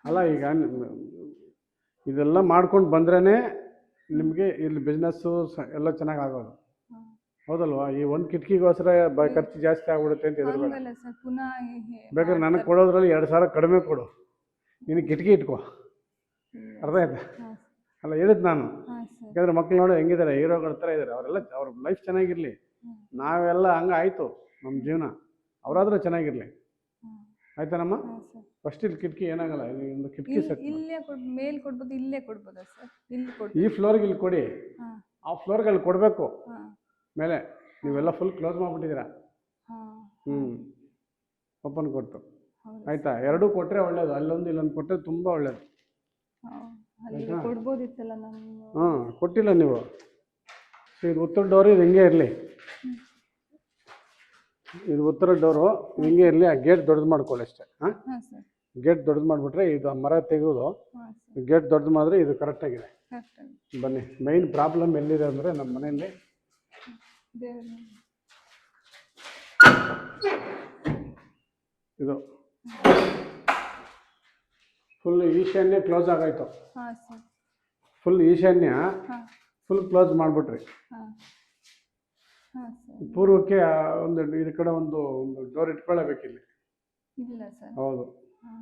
ಅಲ್ಲ ಈಗ ಇದೆಲ್ಲ ಮಾಡ್ಕೊಂಡು ಬಂದ್ರೇ ನಿಮಗೆ ಇಲ್ಲಿ ಬಿಸ್ನೆಸ್ಸು ಎಲ್ಲ ಚೆನ್ನಾಗಿ ಆಗೋದು. ಹೌದಲ್ವಾ? ಈ ಒಂದು ಕಿಟಕಿಗೋಸ್ಕರ ಖರ್ಚು ಜಾಸ್ತಿ ಆಗ್ಬಿಡುತ್ತೆ ಅಂತ ಹೆದರ್ಬೇಡ. ಹಂಗಲ್ಲ ಸರ್, ಪುನಃ ಬೇಕಾದ್ರೆ ನನಗೆ ಕೊಡೋದ್ರಲ್ಲಿ 2,000 ಕಡಿಮೆ ಕೊಡು, ನೀನು ಕಿಟಕಿ ಇಟ್ಕೋ. ಅರ್ಥ ಆಯ್ತಾ? ಹಾಂ ಅಲ್ಲ ಹೇಳಿದ್ದು ನಾನು. ಹಾಂ ಸರ್. ಯಾಕಂದ್ರೆ ಮಕ್ಳು ನೋಡಿ ಹೆಂಗಿದ್ದಾರೆ, ಹೀರೋಗಳ ಥರ ಇದ್ದಾರೆ. ಅವರೆಲ್ಲ ಅವ್ರ ಲೈಫ್ ಚೆನ್ನಾಗಿರಲಿ, ನಾವೆಲ್ಲ ಹಂಗೆ ಆಯಿತು ನಮ್ಮ ಜೀವನ, ಅವರಾದರೂ ಚೆನ್ನಾಗಿರಲಿ. ಆಯ್ತಾನಮ್ಮ? ಹಾಂ ಸರ್. ಫಸ್ಟ್ ಇಲ್ಲಿ ಕಿಟಕಿ ಏನಾಗಲ್ಲ, ಇಲ್ಲಿ ಒಂದು ಕಿಟಕಿ ಸೆಟ್ ಇಲ್ಲೇ ಮೇಲ್ ಕೊಡ್ಬೋದು, ಇಲ್ಲೇ ಕೊಡ್ಬೋದಾ ಸರ್? ಇಲ್ಲಿ ಈ ಫ್ಲೋರ್ಗೆ ಇಲ್ಲಿ ಕೊಡಿ, ಹಾಂ ಆ ಫ್ಲೋರ್ಗೆ ಅಲ್ಲಿ ಕೊಡಬೇಕು. ಹಾಂ ಮೇಲೆ ನೀವೆಲ್ಲ ಫುಲ್ ಕ್ಲೋಸ್ ಮಾಡಿಬಿಟ್ಟಿದ್ದೀರಾ. ಹಾಂ ಓಪನ್ ಕೊಟ್ಟು ಹೌದು. ಆಯಿತಾ? ಎರಡೂ ಕೊಟ್ಟರೆ ಒಳ್ಳೇದು, ಅಲ್ಲೊಂದು ಇಲ್ಲೊಂದು ಕೊಟ್ಟರೆ ತುಂಬ ಒಳ್ಳೇದು. ಅಲ್ಲಿಗೆ ಕೊಡ್ಬೋದಿತ್ತಲ್ಲ ನಾನು. ಹಾಂ ಕೊಟ್ಟಿಲ್ಲ ನೀವು. ಇದು ಉತ್ತರ ಡೋರು ಇದು ಹಿಂಗೆ ಇರಲಿ, ಇದು ಉತ್ತರ ಡೋರು ಹಿಂಗೆ ಇರಲಿ. ಆ ಗೇಟ್ ದೊಡ್ಡದು ಮಾಡ್ಕೊಳ್ಳಿ ಅಷ್ಟೇ. ಹಾಂ ಹಾಂ ಸರ್. ಗೇಟ್ ದೊಡ್ಡದು ಮಾಡಿಬಿಟ್ರೆ ಇದು ಮರ ತೆಗೆದು ಹಾಂ ಸರ್. ಗೇಟ್ ದೊಡ್ಡದು ಮಾಡಿದ್ರೆ ಇದು ಕರೆಕ್ಟಾಗಿದೆ. ಕರೆಕ್ಟಾಗಿ ಬನ್ನಿ. ಮೈನ್ ಪ್ರಾಬ್ಲಮ್ ಎಲ್ಲಿದೆ ಅಂದರೆ ನಮ್ಮ ಮನೆಯಲ್ಲಿ ಇದು ಫುಲ್ ಈಶಾನ್ಯ ಕ್ಲೋಸ್ ಆಗಾಯ್ತು. ಹಾಂ ಸರ್. ಫುಲ್ ಈಶಾನ್ಯ ಹಾಂ ಫುಲ್ ಕ್ಲೋಸ್ ಮಾಡಿಬಿಟ್ರಿ. ಹಾಂ ಹಾಂ ಸರ್. ಪೂರ್ವಕ್ಕೆ ಒಂದು ಇದ್ರ ಕಡೆ ಒಂದು ಡೋರ್ ಇಟ್ಕೊಳ್ಳೇಬೇಕಿಲ್ಲಿ. ಇಲ್ಲ ಸರ್. ಹೌದು, ಹಾಂ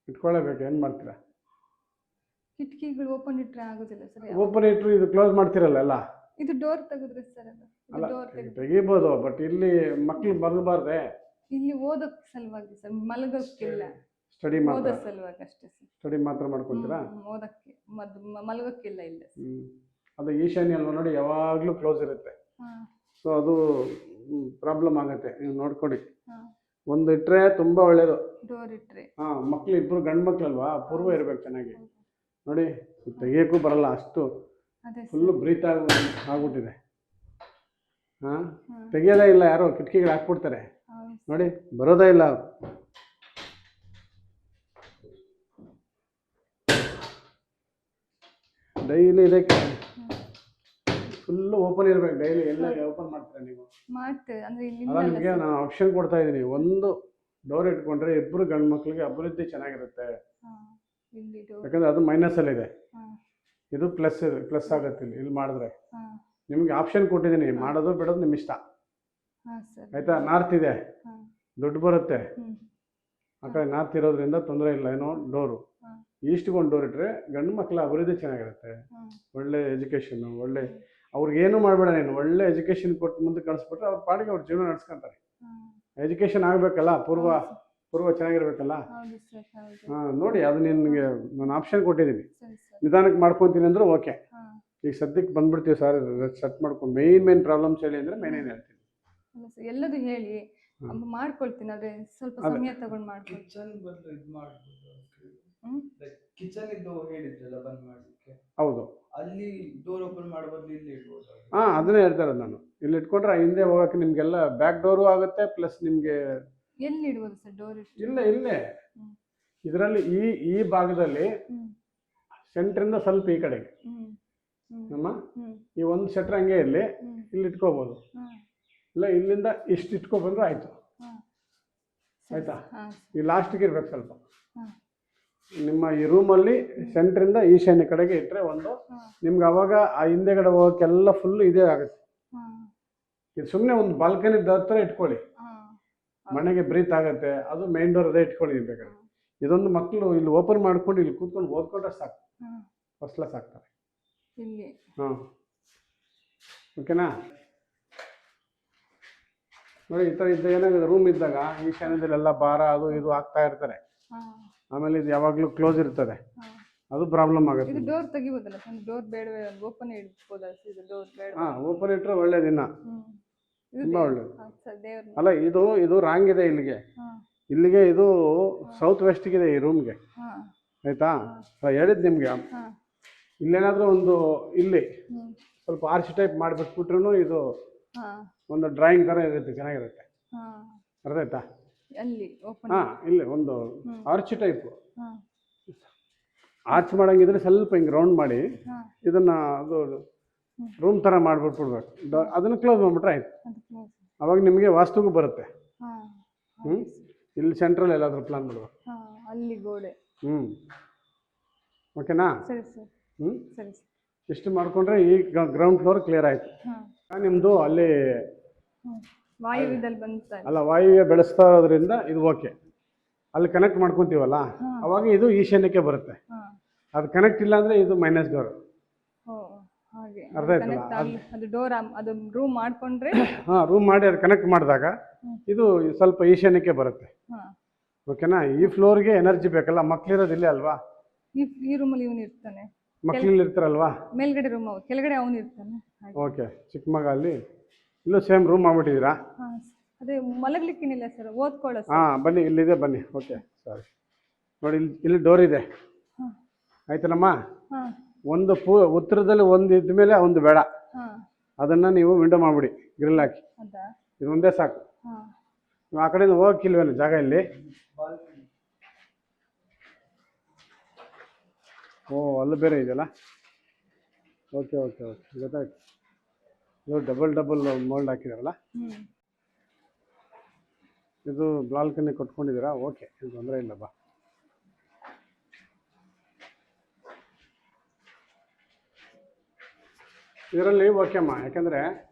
ಇಟ್ಕೊಳ್ಳೇಬೇಕು. ಏನು ಮಾಡ್ತೀರಾ? ಕಿಟಕಿಗಳು ಓಪನ್ ಇಟ್ಟರೆ ಆಗೋದಿಲ್ಲ ಸರ್. ಓಪನ್ ಇಟ್ಟರು ಇದು ಕ್ಲೋಸ್ ಮಾಡ್ತಿರಲ್ಲ ಎಲ್ಲ. ಇದು ಡೋರ್ ತೆಗೆದ್ರೆ ಸರ್, ಅದು ಅಲ್ಲ ಡೋರ್ ತೆಗೆದು ತೆಗಿಬೋದು, ಬಟ್ ಇಲ್ಲಿ ಮಕ್ಳು ಬರಬಾರ್ದೆ. ಇಲ್ಲಿ ಓದೋಕ್ಕೆ ಸಲುವಾಗಿ ಸರ್, ಮಲಗೋಕ್ಕಿಲ್ಲ. ಸ್ಟಡಿ ಮಾತ್ರ, ಓದೋ ಸಲುವಾಗಿ ಅಷ್ಟೇ ಸರ್. ಸ್ಟಡಿ ಮಾತ್ರ ಮಾಡ್ಕೊತೀರಾ? ಓದಕ್ಕೆ ಮಲಗೋಕ್ಕಿಲ್ಲ ಇಲ್ಲ ಸರ್. ಅದು ಈಶಾನ್ಯ ಅಲ್ವಾ ನೋಡಿ, ಯಾವಾಗಲೂ ಕ್ಲೋಸ್ ಇರುತ್ತೆ. ಹಾಂ ಸೊ ಅದು ಪ್ರಾಬ್ಲಮ್ ಆಗುತ್ತೆ. ನೀವು ನೋಡ್ಕೊಳ್ಳಿ. ಹಾಂ ಒಂದು ಇಟ್ಟರೆ ತುಂಬ ಒಳ್ಳೆಯದು. ಡೋರ್ ಇಟ್ಟರೆ. ಹಾಂ, ಮಕ್ಳು ಇಬ್ಬರು ಗಂಡು ಮಕ್ಳಲ್ವಾ, ಪೂರ್ವ ಇರಬೇಕು ಚೆನ್ನಾಗಿ. ನೋಡಿ ತೆಗಿಯೋಕ್ಕೂ ಬರಲ್ಲ, ಅಷ್ಟು ಅದೇ ಫುಲ್ಲು ಬ್ರೀತ್ ಆಗ್ಬಿಟ್ಟಿದೆ. ಹಾಂ, ತೆಗಿಯೋದೇ ಇಲ್ಲ ಯಾರೋ, ಕಿಟಕಿಗಳು ಹಾಕ್ಬಿಡ್ತಾರೆ ನೋಡಿ, ಬರೋದೇ ಇಲ್ಲ. ಡೈಲಿ ಇದಕ್ಕೆ ಫುಲ್ಲು ಓಪನ್ ಇರಬೇಕು. ಡೈಲಿ ಎಲ್ಲ ಓಪನ್ ಮಾಡ್ತೀರಾ ನೀವು? ಮಾಡ್ತೇವೆ ಅಂದರೆ ಇಲ್ಲಿ ಅಲ್ಲ, ನಿಮಗೆ ನಾನು ಆಪ್ಷನ್ ಕೊಡ್ತಾ ಇದ್ದೀನಿ. ಒಂದು ಡೋರ್ ಇಟ್ಕೊಂಡ್ರೆ ಇಬ್ಬರು ಗಂಡು ಮಕ್ಳಿಗೆ ಅಭಿವೃದ್ಧಿ ಚೆನ್ನಾಗಿರುತ್ತೆ. ಇಲ್ಲಿ ಡೋರ್. ಯಾಕಂದರೆ ಅದು ಮೈನಸಲ್ಲಿದೆ, ಹಾಂ ಇದು ಪ್ಲಸ್ ಆಗುತ್ತೆ. ಇಲ್ಲಿ ಮಾಡಿದ್ರೆ ಹಾಂ ನಿಮಗೆ ಆಪ್ಷನ್ ಕೊಟ್ಟಿದ್ದೀನಿ, ಮಾಡೋದು ಬಿಡೋದು ನಿಮ್ಮ ಇಷ್ಟ. ಹಾಂ ಸರ್. ಆಯಿತಾ? ನಾರ್ತ್ ಇದೆ, ಹಾಂ ದುಡ್ಡು ಬರುತ್ತೆ. ಹ್ಞೂ ಆ ಕಡೆ ನಾರ್ತ್ ಇರೋದ್ರಿಂದ ತೊಂದರೆ ಇಲ್ಲ. ಏನೋ ಡೋರು ಹಾಂ ಈಸ್ಟ್ಗೆ ಒಂದು ಡೋರ್ ಇಟ್ಟರೆ ಗಂಡು ಮಕ್ಕಳ ಅಭಿವೃದ್ಧಿ ಚೆನ್ನಾಗಿರುತ್ತೆ. ಹಾಂ ಒಳ್ಳೆ ಎಜುಕೇಷನ್ನು, ಒಳ್ಳೆ ಅವ್ರಿಗೇನು ಮಾಡಬೇಡ ನೀನು, ಒಳ್ಳೆ ಎಜುಕೇಷನ್ ಕೊಟ್ಟು ಮುಂದೆ ಕಳಿಸ್ಬಿಟ್ರೆ ಅವ್ರ ಪಾಡಿಗೆ ಅವ್ರ ಜೀವನ ನಡೆಸ್ಕೊಂತಾರೆ. ಹಾಂ ಎಜುಕೇಷನ್ ಆಗಬೇಕಲ್ಲ, ಪೂರ್ವ ಚೆನ್ನಾಗಿರ್ಬೇಕಲ್ಲ. ಹೌದು ಸರ್. ಹೌದು. ಹಾಂ, ನೋಡಿ ಅದು ನಿನಗೆ ನಾನು ಆಪ್ಷನ್ ಕೊಟ್ಟಿದ್ದೀನಿ. ಸರಿ ಸರ್. ನಿಧಾನಕ್ಕೆ ಮಾಡ್ಕೊತೀನಿ ಅಂದ್ರೆ ಓಕೆ. ಹಾಂ ಈಗ ಸದ್ಯಕ್ಕೆ ಬಂದ್ಬಿಡ್ತೀವಿ ಸರ್, ಸೆಟ್ ಮಾಡ್ಕೊಂಡು ಮೇನ್ ಪ್ರಾಬ್ಲಮ್ಸ್ ಹೇಳಿ ಅಂದರೆ ಮೇನ್ ಏನು ಹೇಳ್ತೀನಿ. ಅಲ್ಲ ಸರ್, ಎಲ್ಲದು ಹೇಳಿ ಮಾಡ್ಕೊಳ್ತೀನಿ. ಆದರೆ ಸ್ವಲ್ಪ ಸಮಯ ತಗೊಂಡು ಮಾಡ್ಕೊಳ್ತೀನಿ. ಕಿಚನ್ ಬದಲು ಇದು ಮಾಡ್ಬೋದು. ಹ್ಞೂ ಕಿಚನ್ ಇದ್ದು ಹೇಳಿದ್ರಲ್ಲ ಬಂದ್ ಮಾಡ್ಲಿಕ್ಕೆ, ಹೌದು. ಅಲ್ಲಿ ಡೋರ್ ಓಪನ್ ಮಾಡೋ ಬದಲು ಇಲ್ಲಿ ಇಡ್ಬೋದು. ಹಾಂ, ಅದನ್ನೇ ಹೇಳ್ತಾ ಇರೋದು ನಾನು. ಇಲ್ಲಿ ಇಟ್ಕೊಂಡ್ರೆ ಹಿಂದೆ ಹೋಗೋಕ್ಕೆ ನಿಮಗೆಲ್ಲ ಬ್ಯಾಕ್ ಡೋರು ಆಗುತ್ತೆ, ಪ್ಲಸ್ ನಿಮಗೆ ಎಲ್ಲಿ ಇಡ್ಬೋದು ಸರ್ ಡೋರ್ ಇಟ್ಟು? ಇಲ್ಲೇ ಇದರಲ್ಲಿ ಈ ಭಾಗದಲ್ಲಿ ಸೆಂಟ್ರಿಂದ ಸ್ವಲ್ಪ ಈ ಕಡೆಗೆ ನಮ್ಮ ಈ ಒಂದು ಶೆಟ್ರ್ ಹಂಗೆ ಇರಲಿ, ಇಲ್ಲಿ ಇಟ್ಕೋಬೋದು. ಇಲ್ಲ ಇಲ್ಲಿಂದ ಇಷ್ಟು ಇಟ್ಕೊಬಂದ್ರೆ ಆಯಿತು. ಆಯಿತಾ? ಈ ಲಾಸ್ಟಿಗೆ ಇರ್ಬೇಕು ಸ್ವಲ್ಪ. ನಿಮ್ಮ ಈ ರೂಮಲ್ಲಿ ಸೆಂಟ್ರಿಂದ ಈಶಾನ್ಯ ಕಡೆಗೆ ಇಟ್ಟರೆ ಒಂದು ನಿಮ್ಗೆ ಅವಾಗ ಆ ಹಿಂದೆಗಡೆ ಹೋಗೋಕ್ಕೆಲ್ಲ ಫುಲ್ ಇದೇ ಆಗುತ್ತೆ. ಇದು ಸುಮ್ಮನೆ ಒಂದು ಬಾಲ್ಕನಿ ಥರ ಇಟ್ಕೊಳ್ಳಿ, ಮನೆಗೆ ಬ್ರೀತ್ ಆಗುತ್ತೆ. ಅದು ಮೇನ್ ಡೋರ್ ಅದೇ ಇಟ್ಕೊಳ್ಳಿ ನೀವು ಬೇಕಾದ್ರೆ. ಇದೊಂದು ಮಕ್ಕಳು ಇಲ್ಲಿ ಓಪನ್ ಮಾಡ್ಕೊಂಡು ಇಲ್ಲಿ ಕೂತ್ಕೊಂಡು ಓದ್ಕೊಂಡ್ರೆ ಸಾಕು, ಫಸ್ಟ್ ಕ್ಲಾಸ್ ಆಗ್ತಾರೆ ಇಲ್ಲಿ. ಹಾಂ, ಓಕೆನಾ? ನೋಡಿ ಈ ಥರ ಇದ್ದಾಗ ಏನಾಗುತ್ತೆ, ರೂಮ್ ಇದ್ದಾಗ ಈಶಾನ್ಯದಲ್ಲೆಲ್ಲ ಭಾರ ಅದು ಇದು ಆಗ್ತಾ ಇರ್ತಾರೆ. ಆಮೇಲೆ ಇದು ಯಾವಾಗಲೂ ಕ್ಲೋಸ್ ಇರ್ತದೆ, ಅದು ಪ್ರಾಬ್ಲಮ್ ಆಗುತ್ತೆ. ಇದು ಡೋರ್ ತೆಗಿಬೋದಲ್ಲ ಸರ್? ಡೋರ್ ಬೇಡವೇ, ಓಪನ್ ಇಡ್ಬೋದಲ್ಲ ಇದು ಡೋರ್ ಬೇಡ? ಹಾಂ, ಓಪನ್ ಇಟ್ಟರೆ ಒಳ್ಳೇದಿನ್ನ, ತುಂಬ ಒಳ್ಳೇದು. ಅಲ್ಲ, ದೇವ್ರ ಇದು ರಾಂಗ್ ಇದೆ ಇಲ್ಲಿಗೆ ಇದು ಸೌತ್ ವೆಸ್ಟ್ಗಿದೆ ಈ ರೂಮ್ಗೆ. ಆಯಿತಾ? ಹೇಳಿದ್ದು ನಿಮಗೆ. ಇಲ್ಲೇನಾದರೂ ಇಲ್ಲಿ ಸ್ವಲ್ಪ ಆರ್ಚ್ ಟೈಪ್ ಮಾಡಿಬಿಟ್ಬಿಟ್ರು ಇದು ಒಂದು ಡ್ರಾಯಿಂಗ್ ಥರ ಇರುತ್ತೆ, ಚೆನ್ನಾಗಿರುತ್ತೆ. ಅರ್ಥ ಆಯ್ತಾ? ಹಾಂ, ಇಲ್ಲಿ ಒಂದು ಆರ್ಚ್ ಟೈಪು ಆರ್ಚ್ ಮಾಡಂಗಿದ್ರೆ ಸ್ವಲ್ಪ ಹಿಂಗೆ ರೌಂಡ್ ಮಾಡಿ ಇದನ್ನು ಅದು ರೂಮ್ ಥರ ಮಾಡಿಬಿಟ್ಬಿಡ್ಬೇಕು. ಅದನ್ನು ಕ್ಲೋಸ್ ಮಾಡಿಬಿಟ್ರೆ ಆಯ್ತು. ಅವಾಗ ನಿಮಗೆ ವಾಸ್ತುಗೂ ಬರುತ್ತೆ. ಇಲ್ಲಿ ಸೆಂಟ್ರಲ್ ಎಲ್ಲಾದರೂ ಪ್ಲಾನ್ ಮಾಡ್ಬೇಕು. ಅಲ್ಲಿ ಗೋಡೆ. ಓಕೆನಾ? ಸರಿ ಸರ್. ಇಷ್ಟು ಮಾಡಿಕೊಂಡ್ರೆ ಈ ಗ್ರೌಂಡ್ ಫ್ಲೋರ್ ಕ್ಲಿಯರ್ ಆಯಿತು. ನಿಮ್ಮದು ಅಲ್ಲಿ ವಾಯುವ್ಯದಲ್ಲಿ ಬಂತಾ ಇದೆ. ಅಲ್ಲ ವಾಯುವ್ಯ ಬೆಳೆಸ್ತಾ ಇರೋದ್ರಿಂದ ಇದು ಓಕೆ. ಅಲ್ಲಿ ಕನೆಕ್ಟ್ ಮಾಡ್ಕೊತೀವಲ್ಲ ಅವಾಗ ಇದು ಈಶಾನ್ಯಕ್ಕೆ ಬರುತ್ತೆ. ಹಾ. ಅದು ಕನೆಕ್ಟ್ ಇಲ್ಲ ಅಂದರೆ ಇದು ಮೈನಸ್ ಡೋರ್. ಓ ಹಾಗೆ ಅರ್ಥ ಆಯ್ತಲ್ಲ? ಕನೆಕ್ಟ್ ಆಗಲಿ ಅದು ಡೋರ್ ಅದು ರೂಮ್ ಮಾಡ್ಕೊಂಡ್ರೆ ಹಾಂ, ರೂಮ್ ಮಾಡಿ ಅದು ಕನೆಕ್ಟ್ ಮಾಡಿದಾಗ ಇದು ಸ್ವಲ್ಪ ಈಶಾನ್ಯಕ್ಕೆ ಬರುತ್ತೆ. ಹಾ. ಓಕೆನಾ? ಈ ಫ್ಲೋರ್ಗೆ ಎನರ್ಜಿ ಬೇಕಲ್ಲ, ಮಕ್ಳಿರೋದು ಇಲ್ಲೇ ಅಲ್ವಾ? ಈ ರೂಮಲ್ಲಿ ಇವನು ಇರ್ತಾನೆ, ಮಕ್ಳಿಲ್ಲಿ ಇರ್ತಾರಲ್ವಾ? ಮೇಲ್ಗಡೆ ರೂಮ್ ಕೆಳಗಡೆ ಅವನು ಇರ್ತಾನೆ ಹಾಗೆ. ಓಕೆ, ಚಿಕ್ಕ ಮಗ ಅಲ್ಲಿ ಇಲ್ಲೂ ಸೇಮ್ ರೂಮ್ ಮಾಡ್ಬಿಟ್ಟಿದ್ದೀರಾ? ಹಾ ಅದೇ ಮಲಗ್ಲಿಕ್ಕೇನಿಲ್ಲ ಸರ್, ಓದ್ಕೊಳ್ಳೋ ಸರ್. ಹಾಂ, ಬನ್ನಿ, ಇಲ್ಲಿದೆ ಬನ್ನಿ. ಓಕೆ, ಸಾರಿ ನೋಡಿ, ಇಲ್ಲಿ ಡೋರ್ ಇದೆ. ಹಾ. ಆಯ್ತಲ್ಲಮ್ಮ? ಹಾ. ಒಂದು ಉತ್ತರದಲ್ಲಿ ಒಂದು ಇದ್ದ ಮೇಲೆ ಒಂದು ಬೇಡ, ಹಾ. ಅದನ್ನು ನೀವು ವಿಂಡೋ ಮಾಡಿಬಿಡಿ, ಗ್ರಿಲ್ ಹಾಕಿ. ಅದಾ? ಇದು ಒಂದೇ ಸಾಕು. ಹಾ. ನೀವು ಆ ಕಡೆಯಿಂದ ಹೋಗಕ್ಕಿಲ್ವೇನು ಜಾಗ ಇಲ್ಲಿ? ಬಾಲ್ಕನಿ. ಓ, ಅಲ್ಲೂ ಬೇರೆ ಇದೆಯಲ್ಲ. ಓಕೆ ಓಕೆ ಓಕೆ, ಗೊತ್ತಾಯ್ತು. ಇದು ಡಬಲ್ ಮೋಲ್ಡ್ ಹಾಕಿದಾರಲ್ಲ, ಹ್ಮ್. ಇದು ಬಾಲ್ಕನಿ ಕೊಟ್ಕೊಂಡಿದ್ದೀರಾ? ಓಕೆ, ಇದು ತೊಂದರೆ ಇಲ್ಲ, ಬಾ. ಇದರಲ್ಲಿ ಓಕೆ ಅಮ್ಮ, ಯಾಕಂದರೆ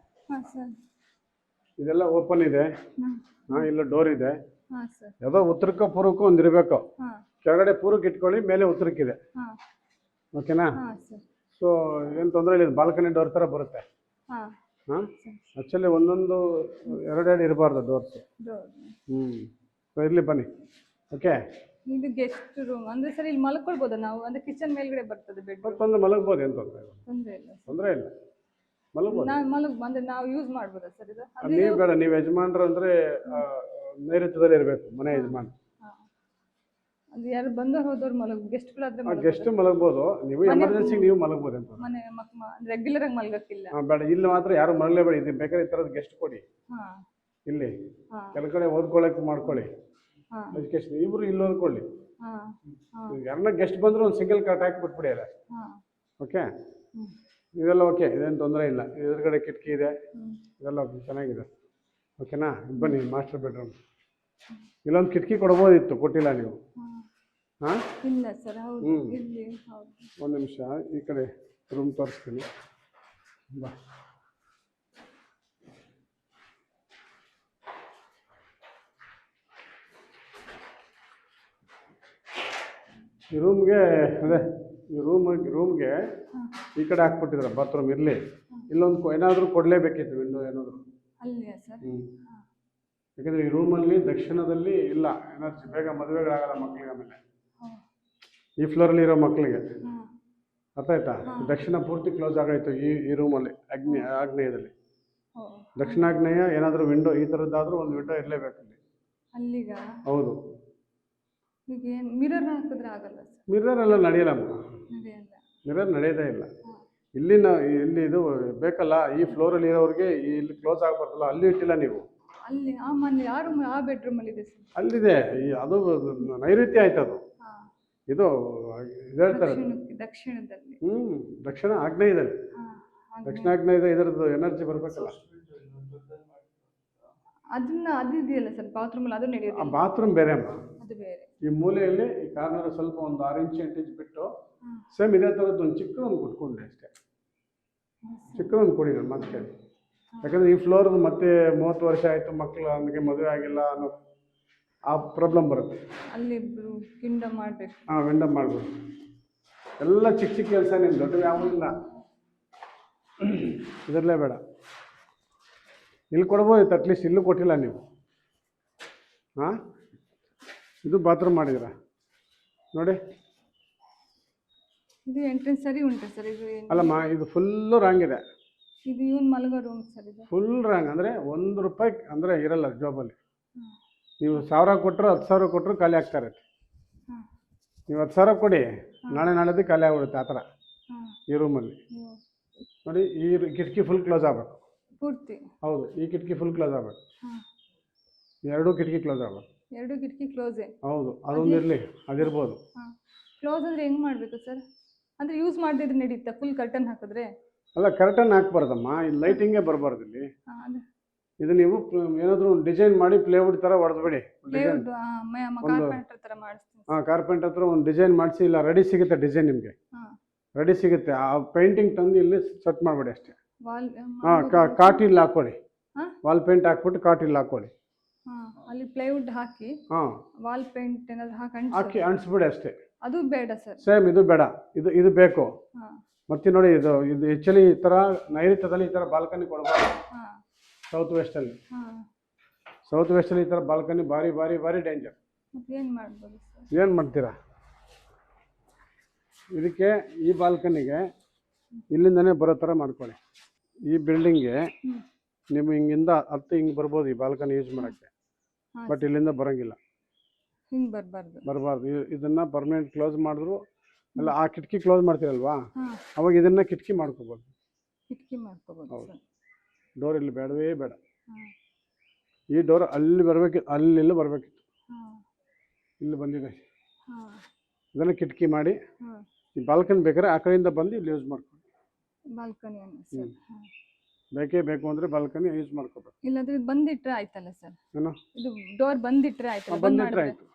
ಹಾ ಸರ್. ಇದೆಲ್ಲ ಓಪನ್ ಇದೆ. ಹ್ಮ್. ಹಾಂ, ಇಲ್ಲ ಡೋರ್ ಇದೆ. ಹಾ ಸರ್. ಯಾವುದೋ ಉತ್ತರಕ್ಕೋ ಪೂರ್ವಕ್ಕೋ ಒಂದು ಇರಬೇಕು. ಹಾ. ಕೆಳಗಡೆ ಪೂರ್ವಕ್ಕೆ ಇಟ್ಕೊಳ್ಳಿ, ಮೇಲೆ ಉತ್ತರಕ್ಕಿದೆ. ಹಾ. ಓಕೆನಾ? ಹಾ ಸರ್. ಸೊ ಏನು ತೊಂದರೆ ಇಲ್ಲ, ಇದು ಬಾಲ್ಕನಿ ಡೋರ್ ಥರ ಬರುತ್ತೆ. ಹಾ. ಹಾಂ, ಆ್ಯಕ್ಚುಲಿ ಒಂದೊಂದು ಎರಡೆರಡು ಇರಬಾರ್ದು ಡೋರ್ಸು. ಡೋರ್. ಸೊ ಇರಲಿ, ಬನ್ನಿ. ಓಕೆ, ಇದು ಗೆಸ್ಟ್ ರೂಮ್ ಅಂದ್ರೆ ಸರ್, ಇಲ್ಲಿ ಮಲ್ಕೊಳ್ಬೋದಾ ನಾವು? ಅಂದ್ರೆ ಕಿಚನ್ ಮೇಲ್ಗಡೆ ಬರ್ತದೆ ಬೆಡ್. ಮತ್ತೊಂದು ಮಲಗ್ಬೋದು, ಏನು ತೊಂದರೆ ಇಲ್ಲ. ತೊಂದರೆ ಇಲ್ಲ ಸರ್. ತೊಂದರೆ ಇಲ್ಲ, ಮಲಗ್ಬೋದು. ನಾನು ಅಂದ್ರೆ ನಾವು ಯೂಸ್ ಮಾಡ್ಬೋದಾ ಸರ್ ಇದು? ಅದು ನೀವು ಬೇಡ, ನೀವು ಯಜಮಾನ್ರು ಅಂದರೆ ನೈಋತ್ಯದಲ್ಲಿ ಇರಬೇಕು, ಮನೆ ಯಜಮಾನ್. ಹಾ. ಅದು ಯಾರು ಬಂದವ್ರು ಹೋದವ್ರು ಗೆಸ್ಟ್ಗಳಾದ್ರೆ ಗೆಸ್ಟ್ ಮಲಗ್ಬೋದು, ನೀವು ಎಮರ್ಜೆನ್ಸಿಗೆ ನೀವು ಮಲಗ್ಬೋದು ಅಂತ. ಮನೆ ರೆಗ್ಯುಲರ್ ಆಗಿ ಮಲ್ಗಕ್ಕಿಲ್ಲ. ಬೇಡ, ಇಲ್ಲಿ ಮಾತ್ರ ಯಾರು ಮಲಗಲೇಬೇಡಿ. ಇದು ಬೇಕಾದ್ರೆ ಈ ಥರದ್ದು ಗೆಸ್ಟ್ ಕೊಡಿ ಹಾ. ಇಲ್ಲಿ. ಹಾ. ಕೆಳಗಡೆ ಓದ್ಕೊಳ್ಳೋಕೆ ಮಾಡ್ಕೊಳ್ಳಿ, ಹಾ. ಎಜುಕೇಶನ್ ಇಬ್ಬರು ಇಲ್ಲಿ ಓದ್ಕೊಳ್ಳಿ. ಹಾ. ಹಾ. ಯಾರನ್ನ ಗೆಸ್ಟ್ ಬಂದರೂ ಒಂದು ಸಿಂಗಲ್ ಕಾಟ್ ಹಾಕಿ ಬಿಟ್ಬಿಡಿ ಅಲ್ಲ. ಹಾ. ಓಕೆ, ಹ್ಮ್. ಇದೆಲ್ಲ ಓಕೆ, ಇದೇನು ತೊಂದರೆ ಇಲ್ಲ. ಎದುರುಗಡೆ ಕಿಟಕಿ ಇದೆ, ಹ್ಮ್. ಇದೆಲ್ಲ ಚೆನ್ನಾಗಿದೆ. ಓಕೆನಾ? ಬನ್ನಿ, ಮಾಸ್ಟರ್ ಬೆಡ್ರೂಮ್. ಇಲ್ಲೊಂದು ಕಿಟಕಿ ಕೊಡ್ಬೋದಿತ್ತು, ಕೊಟ್ಟಿಲ್ಲ ನೀವು. ಹಾ. ಹಾಂ, ಇಲ್ಲ ಸರ್, ಹೌದು ಹ್ಮ್. ಇಲ್ಲಿ ಹೌದು. ಒಂದು ನಿಮಿಷ, ಈ ಕಡೆ ರೂಮ್ ತೋರಿಸ್ತೀನಿ, ಬಾ. ಈ ರೂಮ್ಗೆ ಅದೇ ಈ ರೂಮ್ಗೆ ಈ ಕಡೆ ಹಾಕ್ಬಿಟ್ಟಿದ್ರೆ ಬಾತ್ರೂಮ್ ಇರಲಿ. ಇಲ್ಲೊಂದು ಏನಾದರೂ ಕೊಡಲೇಬೇಕಿತ್ತು, ವಿಂಡೋ ಏನಾದರೂ. ಅಲ್ಲಿಯಾ ಸರ್? ಯಾಕಂದರೆ ಈ ರೂಮಲ್ಲಿ ದಕ್ಷಿಣದಲ್ಲಿ ಇಲ್ಲ ಎನರ್ಜಿ, ಬೇಗ ಮದುವೆಗಳಾಗಲ್ಲ ಮಕ್ಕಳಿಗೆ. ಆಮೇಲೆ ಈ ಫ್ಲೋರಲ್ಲಿ ಇರೋ ಮಕ್ಕಳಿಗೆ ಅರ್ಥ ಆಯ್ತಾ? ದಕ್ಷಿಣ ಪೂರ್ತಿ ಕ್ಲೋಸ್ ಆಗೋಯ್ತು ಈ ರೂಮಲ್ಲಿ. ಆಗ್ನೇಯದಲ್ಲಿ, ದಕ್ಷಿಣಾಗ್ನೇಯ ಏನಾದರೂ ವಿಂಡೋ ಈ ಥರದ್ದಾದರೂ ಒಂದು ವಿಂಡೋ ಇರಲೇಬೇಕು ಇಲ್ಲಿ. ಅಲ್ಲಿಗ? ಹೌದು. ಈಗ ಏನು ಮಿರರ್ ಹಾಕಿದ್ರೆ ಆಗಲ್ಲ ಸರ್? ಮಿರರ್ ಎಲ್ಲ ನಡೆಯಲ್ಲಮ್ಮ, ನಡೆಯಲ್ಲ. ಮಿರರ್ ನಡೆಯೋದೇ ಇಲ್ಲ ಇಲ್ಲಿ. ಇಲ್ಲಿ ಇದು ಬೇಕಲ್ಲ, ಈ ಫ್ಲೋರಲ್ಲಿ ಇರೋರಿಗೆ ಇಲ್ಲಿ ಕ್ಲೋಸ್ ಆಗಬಾರ್ದಲ್ಲ, ಅಲ್ಲಿ ಇಟ್ಟಿಲ್ಲ ನೀವು. ಅಲ್ಲಿ ಆ ಮನೆ ಆ ರೂಮ್ ಆ ಬೆಡ್ರೂಮಲ್ಲಿ ಇದೆ ಸರ್. ಅಲ್ಲಿದೆ, ಅದು ನೈಋತ್ಯ ಆಯ್ತು ಅದು. ಇದು ಹೇಳ್ತಾರೆ ದಕ್ಷಿಣದಲ್ಲಿ. ದಕ್ಷಿಣ ಆಗ್ನೇಯದಲ್ಲಿ. ದಕ್ಷಿಣಾಗ್ನೇಯದ ಇದರದ್ದು ಎನರ್ಜಿ ಬರಬೇಕಲ್ಲ. ಅದಿದೆಯಲ್ಲ ಸರ್ ಬಾತ್ರೂಮಲ್ಲಿ, ಅದು ನಡೆಯೋದು. ಆ ಬಾತ್ರೂಮ್ ಬೇರೆ ಅಮ್ಮ, ಅದು ಬೇರೆ. ಈ ಮೂಲೆಯಲ್ಲಿ ಈ ಕಾರ್ನರ್ ಸ್ವಲ್ಪ ಒಂದು 6 ಇಂಚ್ 8 ಇಂಚ್ ಬಿಟ್ಟು ಸೇಮ್ ಇದೇ ಥರದ್ದು ಒಂದು ಚಿಕ್ಕ ಒಂದು ಕೊಟ್ಕೊಂಡೆ ಅಷ್ಟೇ. ಚಿಕ್ಕದೊಂದು ಕೊಡಿ, ನಾನು ಮತ್ತೆ ಕೇಳಿ. ಯಾಕಂದರೆ ಈ ಫ್ಲೋರ್ದು ಮತ್ತೆ 30 ವರ್ಷ ಆಯಿತು, ಮಕ್ಕಳು ನನಗೆ ಮದುವೆ ಆಗಿಲ್ಲ ಅನ್ನೋ ಆ ಪ್ರಾಬ್ಲಮ್ ಬರುತ್ತೆ. ಅಲ್ಲಿ ಕಿಂಡ ಮಾಡಬೇಕು. ಹಾಂ, ವಿಂಡೋ ಮಾಡ್ಬೋದು. ಎಲ್ಲ ಚಿಕ್ಕ ಚಿಕ್ಕ ಕೆಲಸ, ನಿಮ್ಮ ದೊಡ್ಡ ಯಾವುದೂ ಇಲ್ಲ. ಇದರಲ್ಲೇ ಬೇಡ, ಇಲ್ಲಿ ಕೊಡ್ಬೋದು ಅಟ್ಲೀಸ್ಟ್. ಇಲ್ಲೂ ಕೊಟ್ಟಿಲ್ಲ ನೀವು. ಹಾಂ, ಇದು ಬಾತ್ರೂಮ್ ಮಾಡಿದ್ದೀರಾ ನೋಡಿ. ಇದು ಎಂಟ್ರೆನ್ಸ್ ಸರಿ ಉಂಟು ಸರ್? ಇದು ಅಲ್ಲಮ್ಮ, ಇದು ಫುಲ್ಲು ರಾಂಗ್ ಇದೆ. ಇದು ಇವನ್ ಮಲಗೋ ರೂಮ್ ಸರ್? ಇದು ಫುಲ್ ರಾಂಗ್ ಅಂದರೆ ₹1 ಅಂದರೆ ಇರಲ್ಲ ಜಾಬಲ್ಲಿ. ನೀವು 1000 ಕೊಟ್ಟರು 10,000 ಕೊಟ್ಟರು ಖಾಲಿ ಆಗ್ತಾರೆ. ನೀವು 10,000 ಕೊಡಿ, ನಾಳೆದು ಖಾಲಿ ಆಗ್ಬಿಡುತ್ತೆ ಆ ಥರ. ಈ ರೂಮಲ್ಲಿ ನೋಡಿ, ಈ ಕಿಟಕಿ ಫುಲ್ ಕ್ಲೋಸ್ ಆಗಬೇಕು ಪೂರ್ತಿ. ಹೌದು, ಈ ಕಿಟಕಿ ಫುಲ್ ಕ್ಲೋಸ್ ಆಗಬೇಕು. ಎರಡೂ ಕಿಟಕಿ ಕ್ಲೋಸ್ ಆಗಬೇಕು. ಎರಡು ಕಿಟಕಿ ಕ್ಲೋಸೇ? ಹೌದು, ಅದೊಂದು ಇರಲಿ, ಅದಿರ್ಬೋದು. ಕ್ಲೋಸ್ ಅಂದರೆ ಹೆಂಗೆ ಮಾಡಬೇಕು ಸರ್? ಅಂದರೆ ಯೂಸ್ ಮಾಡದಿದ್ರೆ ನಡೀತಾ? ಫುಲ್ ಕರ್ಟನ್ ಹಾಕಿದ್ರೆ? ಅಲ್ಲ, ಕರ್ಟನ್ ಹಾಕ್ಬಾರ್ದಮ್ಮ, ಇಲ್ಲಿ ಲೈಟಿಂಗೇ ಬರಬಾರ್ದು ಇಲ್ಲಿ. ಇದು ನೀವು ಏನಾದರೂ ಡಿಸೈನ್ ಮಾಡಿ ಪ್ಲೇವುಡ್ ಥರ ಹೊಡೆದ್ಬಿಡಿ. ಕಾರ್ಪೆಂಟರ್ ಥರ ಮಾಡಿಸ್ತೀನಿ. ಕಾರ್ಪೆಂಟರ್ ಹತ್ರ ಒಂದು ಡಿಸೈನ್ ಮಾಡಿಸಿ, ಇಲ್ಲ ರೆಡಿ ಸಿಗುತ್ತೆ ಡಿಸೈನ್ ನಿಮಗೆ. ರೆಡಿ ಸಿಗುತ್ತೆ. ಆ ಪೇಂಟಿಂಗ್ ತಂದು ಇಲ್ಲಿ ಸೆಟ್ ಮಾಡಬೇಡಿ ಅಷ್ಟೇ. ವಾಲ್ ಹಾಂ ಕಾಟ್ ಇಲ್ಲಿ ಹಾಕ್ಕೊಳ್ಳಿ. ಹಾಂ ವಾಲ್ ಪೇಂಟ್ ಹಾಕ್ಬಿಟ್ಟು ಕಾಟ್ ಇಲ್ಲಿ ಹಾಕ್ಕೊಳ್ಳಿ. ಹಾಂ ಅಲ್ಲಿ ಪ್ಲೈವುಡ್ ಹಾಕಿ ಹಾಂ ವಾಲ್ ಪೇಂಟ್ ಏನಾದ್ರು ಹಾಕಿ ಅಂಟಿಸ್ಬಿಡಿ ಅಷ್ಟೇ. ಅದು ಬೇಡ ಸರ್. ಸೇಮ್ ಇದು ಬೇಡ, ಇದು ಬೇಕು. ಹಾಂ ಮತ್ತೆ ನೋಡಿ ಇದು ಆ್ಯಕ್ಚುಲಿ ಈ ಥರ ನೈಋತ್ಯದಲ್ಲಿ ಈ ಥರ ಬಾಲ್ಕನಿ ಕೊಡಬಾರ್ದು. ಹಾಂ ಸೌತ್ ವೆಸ್ಟಲ್ಲಿ ಹಾಂ ಈ ಥರ ಬಾಲ್ಕನಿ ಭಾರಿ ಭಾರಿ ಭಾರಿ ಡೇಂಜರ್. ಮತ್ತೆ ಏನು ಮಾಡ್ಬೋದು ಸರ್? ಏನು ಮಾಡ್ತೀರಾ? ಇದಕ್ಕೆ ಈ ಬಾಲ್ಕನಿಗೆ ಇಲ್ಲಿಂದನೇ ಬರೋ ಥರ ಮಾಡ್ಕೊಳ್ಳಿ. ಈ ಬಿಲ್ಡಿಂಗ್ಗೆ ನೀವು ಹಿಂಗಿಂದ ಹಿಂಗೆ ಬರ್ಬೋದು ಈ ಬಾಲ್ಕನಿ ಯೂಸ್ ಮಾಡೋಕ್ಕೆ. ಬಟ್ ಇಲ್ಲಿಂದ ಬರೋಂಗಿಲ್ಲ, ಹಿಂಗೆ ಬರಬಾರ್ದು. ಇದನ್ನು ಪರ್ಮನೆಂಟ್ ಕ್ಲೋಸ್ ಮಾಡಿದ್ರು ಅಲ್ಲ, ಆ ಕಿಟಕಿ ಕ್ಲೋಸ್ ಮಾಡ್ತೀರಲ್ವಾ, ಅವಾಗ ಇದನ್ನು ಕಿಟಕಿ ಮಾಡ್ಕೋಬೋದು. ಹೌದು, ಡೋರ್ ಇಲ್ಲಿ ಬೇಡವೇ ಬೇಡ. ಈ ಡೋರ್ ಅಲ್ಲಿ ಬರಬೇಕಿತ್ತು, ಅಲ್ಲೆಲ್ಲ ಬರಬೇಕಿತ್ತು, ಇಲ್ಲಿ ಬಂದಿದೆ. ಇದನ್ನು ಕಿಟಕಿ ಮಾಡಿ ಈ ಬಾಲ್ಕನಿ ಬೇಕಾದ್ರೆ ಆ ಕಡೆಯಿಂದ ಬಂದು ಇಲ್ಲಿ ಯೂಸ್ ಮಾಡ್ಕೊಳ್ಳಿ. ಬೇಕೇ ಬೇಕು ಅಂದರೆ ಬಾಲ್ಕನಿ ಯೂಸ್ ಮಾಡ್ಕೋಬೇಕು. ಇಲ್ಲಾಂದ್ರೆ ಬಂದಿಟ್ರೆ ಆಯ್ತಲ್ಲ ಸರ್? ಏನು ಇದು ಡೋರ್ ಬಂದಿಟ್ರೆ ಆಯ್ತಲ್ಲ? ಬಂದಿಟ್ರೆ ಆಯ್ತು.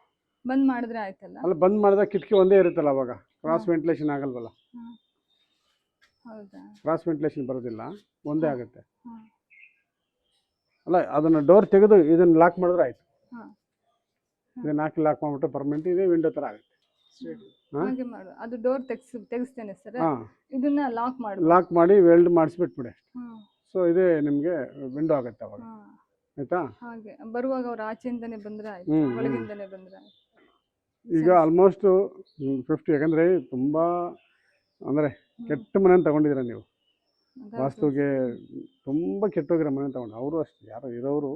ಬಂದ್ ಮಾಡಿದ್ರೆ ಆಯ್ತಲ್ಲ? ಅಲ್ಲ, ಬಂದ್ ಮಾಡಿದಾಗ ಕಿಟಕಿ ಒಂದೇ ಇರುತ್ತಲ್ಲ, ಅವಾಗ ಕ್ರಾಸ್ ವೆಂಟಿಲೇಷನ್ ಆಗಲ್ವಲ್ಲ. ಹೌದಾ? ಕ್ರಾಸ್ ವೆಂಟಿಲೇಷನ್ ಬರೋದಿಲ್ಲ, ಒಂದೇ ಆಗುತ್ತೆ. ಅಲ್ಲ, ಅದನ್ನು ಡೋರ್ ತೆಗೆದು ಇದನ್ನು ಲಾಕ್ ಮಾಡಿದ್ರೆ ಆಯ್ತು. ಇದನ್ನ ಹಾಕಿ ಲಾಕ್ ಮಾಡಿಬಿಟ್ಟು ಪರ್ಮನೆಂಟ್ ಇದೇ ವಿಂಡೋ ಥರ ಆಗುತ್ತೆ. ಹಾಗೆ ಮಾಡು. ಅದು ಡೋರ್ ತೆಗಿಸ್ತೇನೆ ಸರ್. ಇದನ್ನ ಲಾಕ್ ಮಾಡಿ ವೆಲ್ಡ್ ಮಾಡಿಸ್ಬಿಟ್ಬಿಡಿ ಅಷ್ಟೇ. ಸೊ ಇದೇ ನಿಮಗೆ ವಿಂಡೋ ಆಗುತ್ತೆ ಅವಾಗ. ಆಯ್ತಾ? ಹಾಗೆ ಬರುವಾಗ ಅವ್ರು ಆಚೆಯಿಂದನೇ ಬಂದ್ರೆ ಆಯ್ತು, ಒಳಗಿಂದನೇ ಬಂದ್ರೆ ಆಯ್ತು. ಈಗ ಆಲ್ಮೋಸ್ಟ್ 50, ಯಾಕಂದರೆ ತುಂಬ ಅಂದರೆ ಕೆಟ್ಟ ಮನೆ ತಗೊಂಡಿದ್ದೀರ ನೀವು. ವಾಸ್ತುಗೆ ತುಂಬ ಕೆಟ್ಟೋಗಿರೋ ಮನೆ ತಗೊಂಡು. ಅವರು ಅಷ್ಟೇ, ಯಾರು ಇರೋರು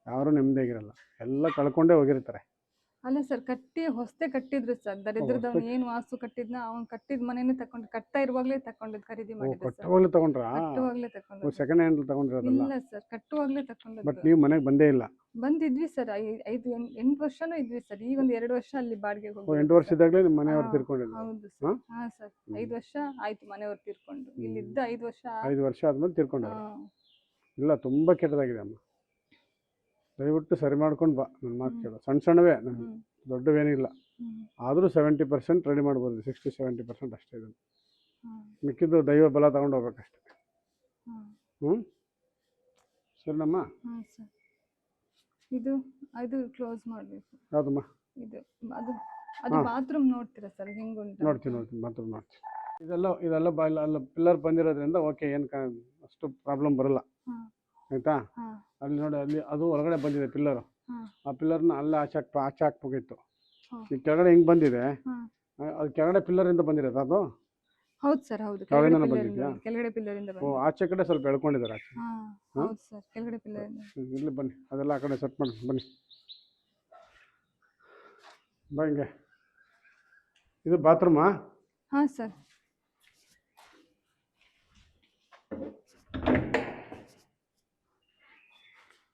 ಯಾರು ನೆಮ್ಮದಿಯಾಗಿರಲ್ಲ, ಎಲ್ಲ ಕಳ್ಕೊಂಡೇ ಹೋಗಿರ್ತಾರೆ. ಅಲ್ಲ ಸರ್, ಹೊಸತೆ ಕಟ್ಟಿದ್ರು ಸರ್. ದರಿದ್ರದವ್ನು ಏನು ವಾಸ್ತು ಕಟ್ಟಿದ್ನ ಅವ್ನು ಕಟ್ಟಿದ ಮನೇನೆ ತಗೊಂಡು, ಕಟ್ತಾ ಇರುವಾಗಲೇ ತಗೊಂಡಿದ್ದು, ಖರೀದಿ ಮಾಡಿದ್ರು. ಕಟ್ಟುವಾಗಲೇ ತಗೊಂಡ್ರಾ? ಕಟ್ಟುವಾಗಲೇ ತಗೊಂಡು. ಸೆಕೆಂಡ್ ಹ್ಯಾಂಡ್ ತಗೊಂಡಿರೋದಲ್ಲ? ಇಲ್ಲ ಸರ್, ಕಟ್ಟುವಾಗಲೇ ತಗೊಂಡು. ಬಟ್ ನೀವು ಮನೆಗೆ ಬಂದೇ ಇಲ್ಲ? ಬಂದಿದ್ವಿ ಸರ್, 8 ವರ್ಷನೂ ಇದ್ವಿ ಸರ್. ಈಗ ಒಂದು 2 ವರ್ಷ ಅಲ್ಲಿ ಬಾಡಿಗೆ ಹೋಗಿ. 8 ವರ್ಷ ಇದ್ದಾಗಲೇ ನಿಮ್ಮ ಮನೆಯವ್ರು ತೀರ್ಕೊಂಡಿದ್ರು? ಹೌದು ಸರ್. ಹಾಂ ಸರ್, 5 ವರ್ಷ ಆಯ್ತು ಮನೆಯವ್ರು ತೀರ್ಕೊಂಡು. ಇಲ್ಲಿದ್ದ 5 ವರ್ಷ ಆದ್ಮೇಲೆ ತೀರ್ಕೊಂಡವ್ರು. ಇಲ್ಲ, ತುಂಬ ಕೆಟ್ಟದಾಗಿದೆ ಅಮ್ಮ. ದಯವಿಟ್ಟು ಸರಿ ಮಾಡ್ಕೊಂಡು ಬಾ. ನನ್ನ ಮಾತು ಕೇಳು. ಸಣ್ಣವೇ, ದೊಡ್ಡವೇನಿಲ್ಲ. ಆದರೂ 70% ರೆಡಿ ಮಾಡ್ಬೋದು, 60-70% ಅಷ್ಟೇ. ಇದನ್ನು ಮಿಕ್ಕಿದ್ದು ದೈವ ಬಲ ತಗೊಂಡು ಹೋಗ್ಬೇಕಷ್ಟೆ. ಸರಿನಮ್ಮ? ಇದು ಕ್ಲೋಸ್ ಮಾಡಬೇಕು. ಯಾವುದಮ್ಮ? ಅದು ಬಾತ್ರೂಮ್ ನೋಡ್ತೀರಾ ಸರ್? ಹೆಂಗುಂಟು? ನೋಡ್ತೀನಿ ಬಾತ್ರೂಮ್ ನೋಡ್ತೀನಿ. ಇದೆಲ್ಲ ಅಲ್ಲ ಪಿಲ್ಲರ್ ಬಂದಿರೋದ್ರಿಂದ ಓಕೆ, ಏನು ಅಷ್ಟು ಪ್ರಾಬ್ಲಮ್ ಬರಲ್ಲ. ಆಯ್ತಾ? ಅಲ್ಲಿ ನೋಡಿ, ಅಲ್ಲಿ ಅದು ಒಳಗಡೆ ಬಂದಿದೆ ಪಿಲ್ಲರು. ಆ ಪಿಲ್ಲರ್ನ ಅಲ್ಲೇ ಆಚೆ ಹಾಕ್ಬೇಕಿತ್ತು. ಈ ಕೆಳಗಡೆ ಹಿಂಗೆ ಬಂದಿದೆ, ಅದು ಕೆಳಗಡೆ ಪಿಲ್ಲರಿಂದ ಬಂದಿರೋದು ಅದು? ಹೌದು ಸರ್, ಹೌದು. ಕೆಳಗಡೆ ಪಿಲ್ಲರ್ ಇಂದ. ಓ, ಆಚೆ ಕಡೆ ಸ್ವಲ್ಪ ಎಳ್ಕೊಂಡಿದ್ದಾರೆ ಆಚೆ. ಹೌದು ಸರ್, ಕೆಳಗಡೆ ಪಿಲ್ಲರ್. ಇಲ್ಲಿ ಬನ್ನಿ, ಅದೆಲ್ಲ ಆ ಕಡೆ ಸೆಟ್ ಮಾಡಿ ಬನ್ನಿ. ಬಾ ಹಿಂಗೆ. ಇದು ಬಾತ್ರೂಮಾ? ಹಾಂ ಸರ್.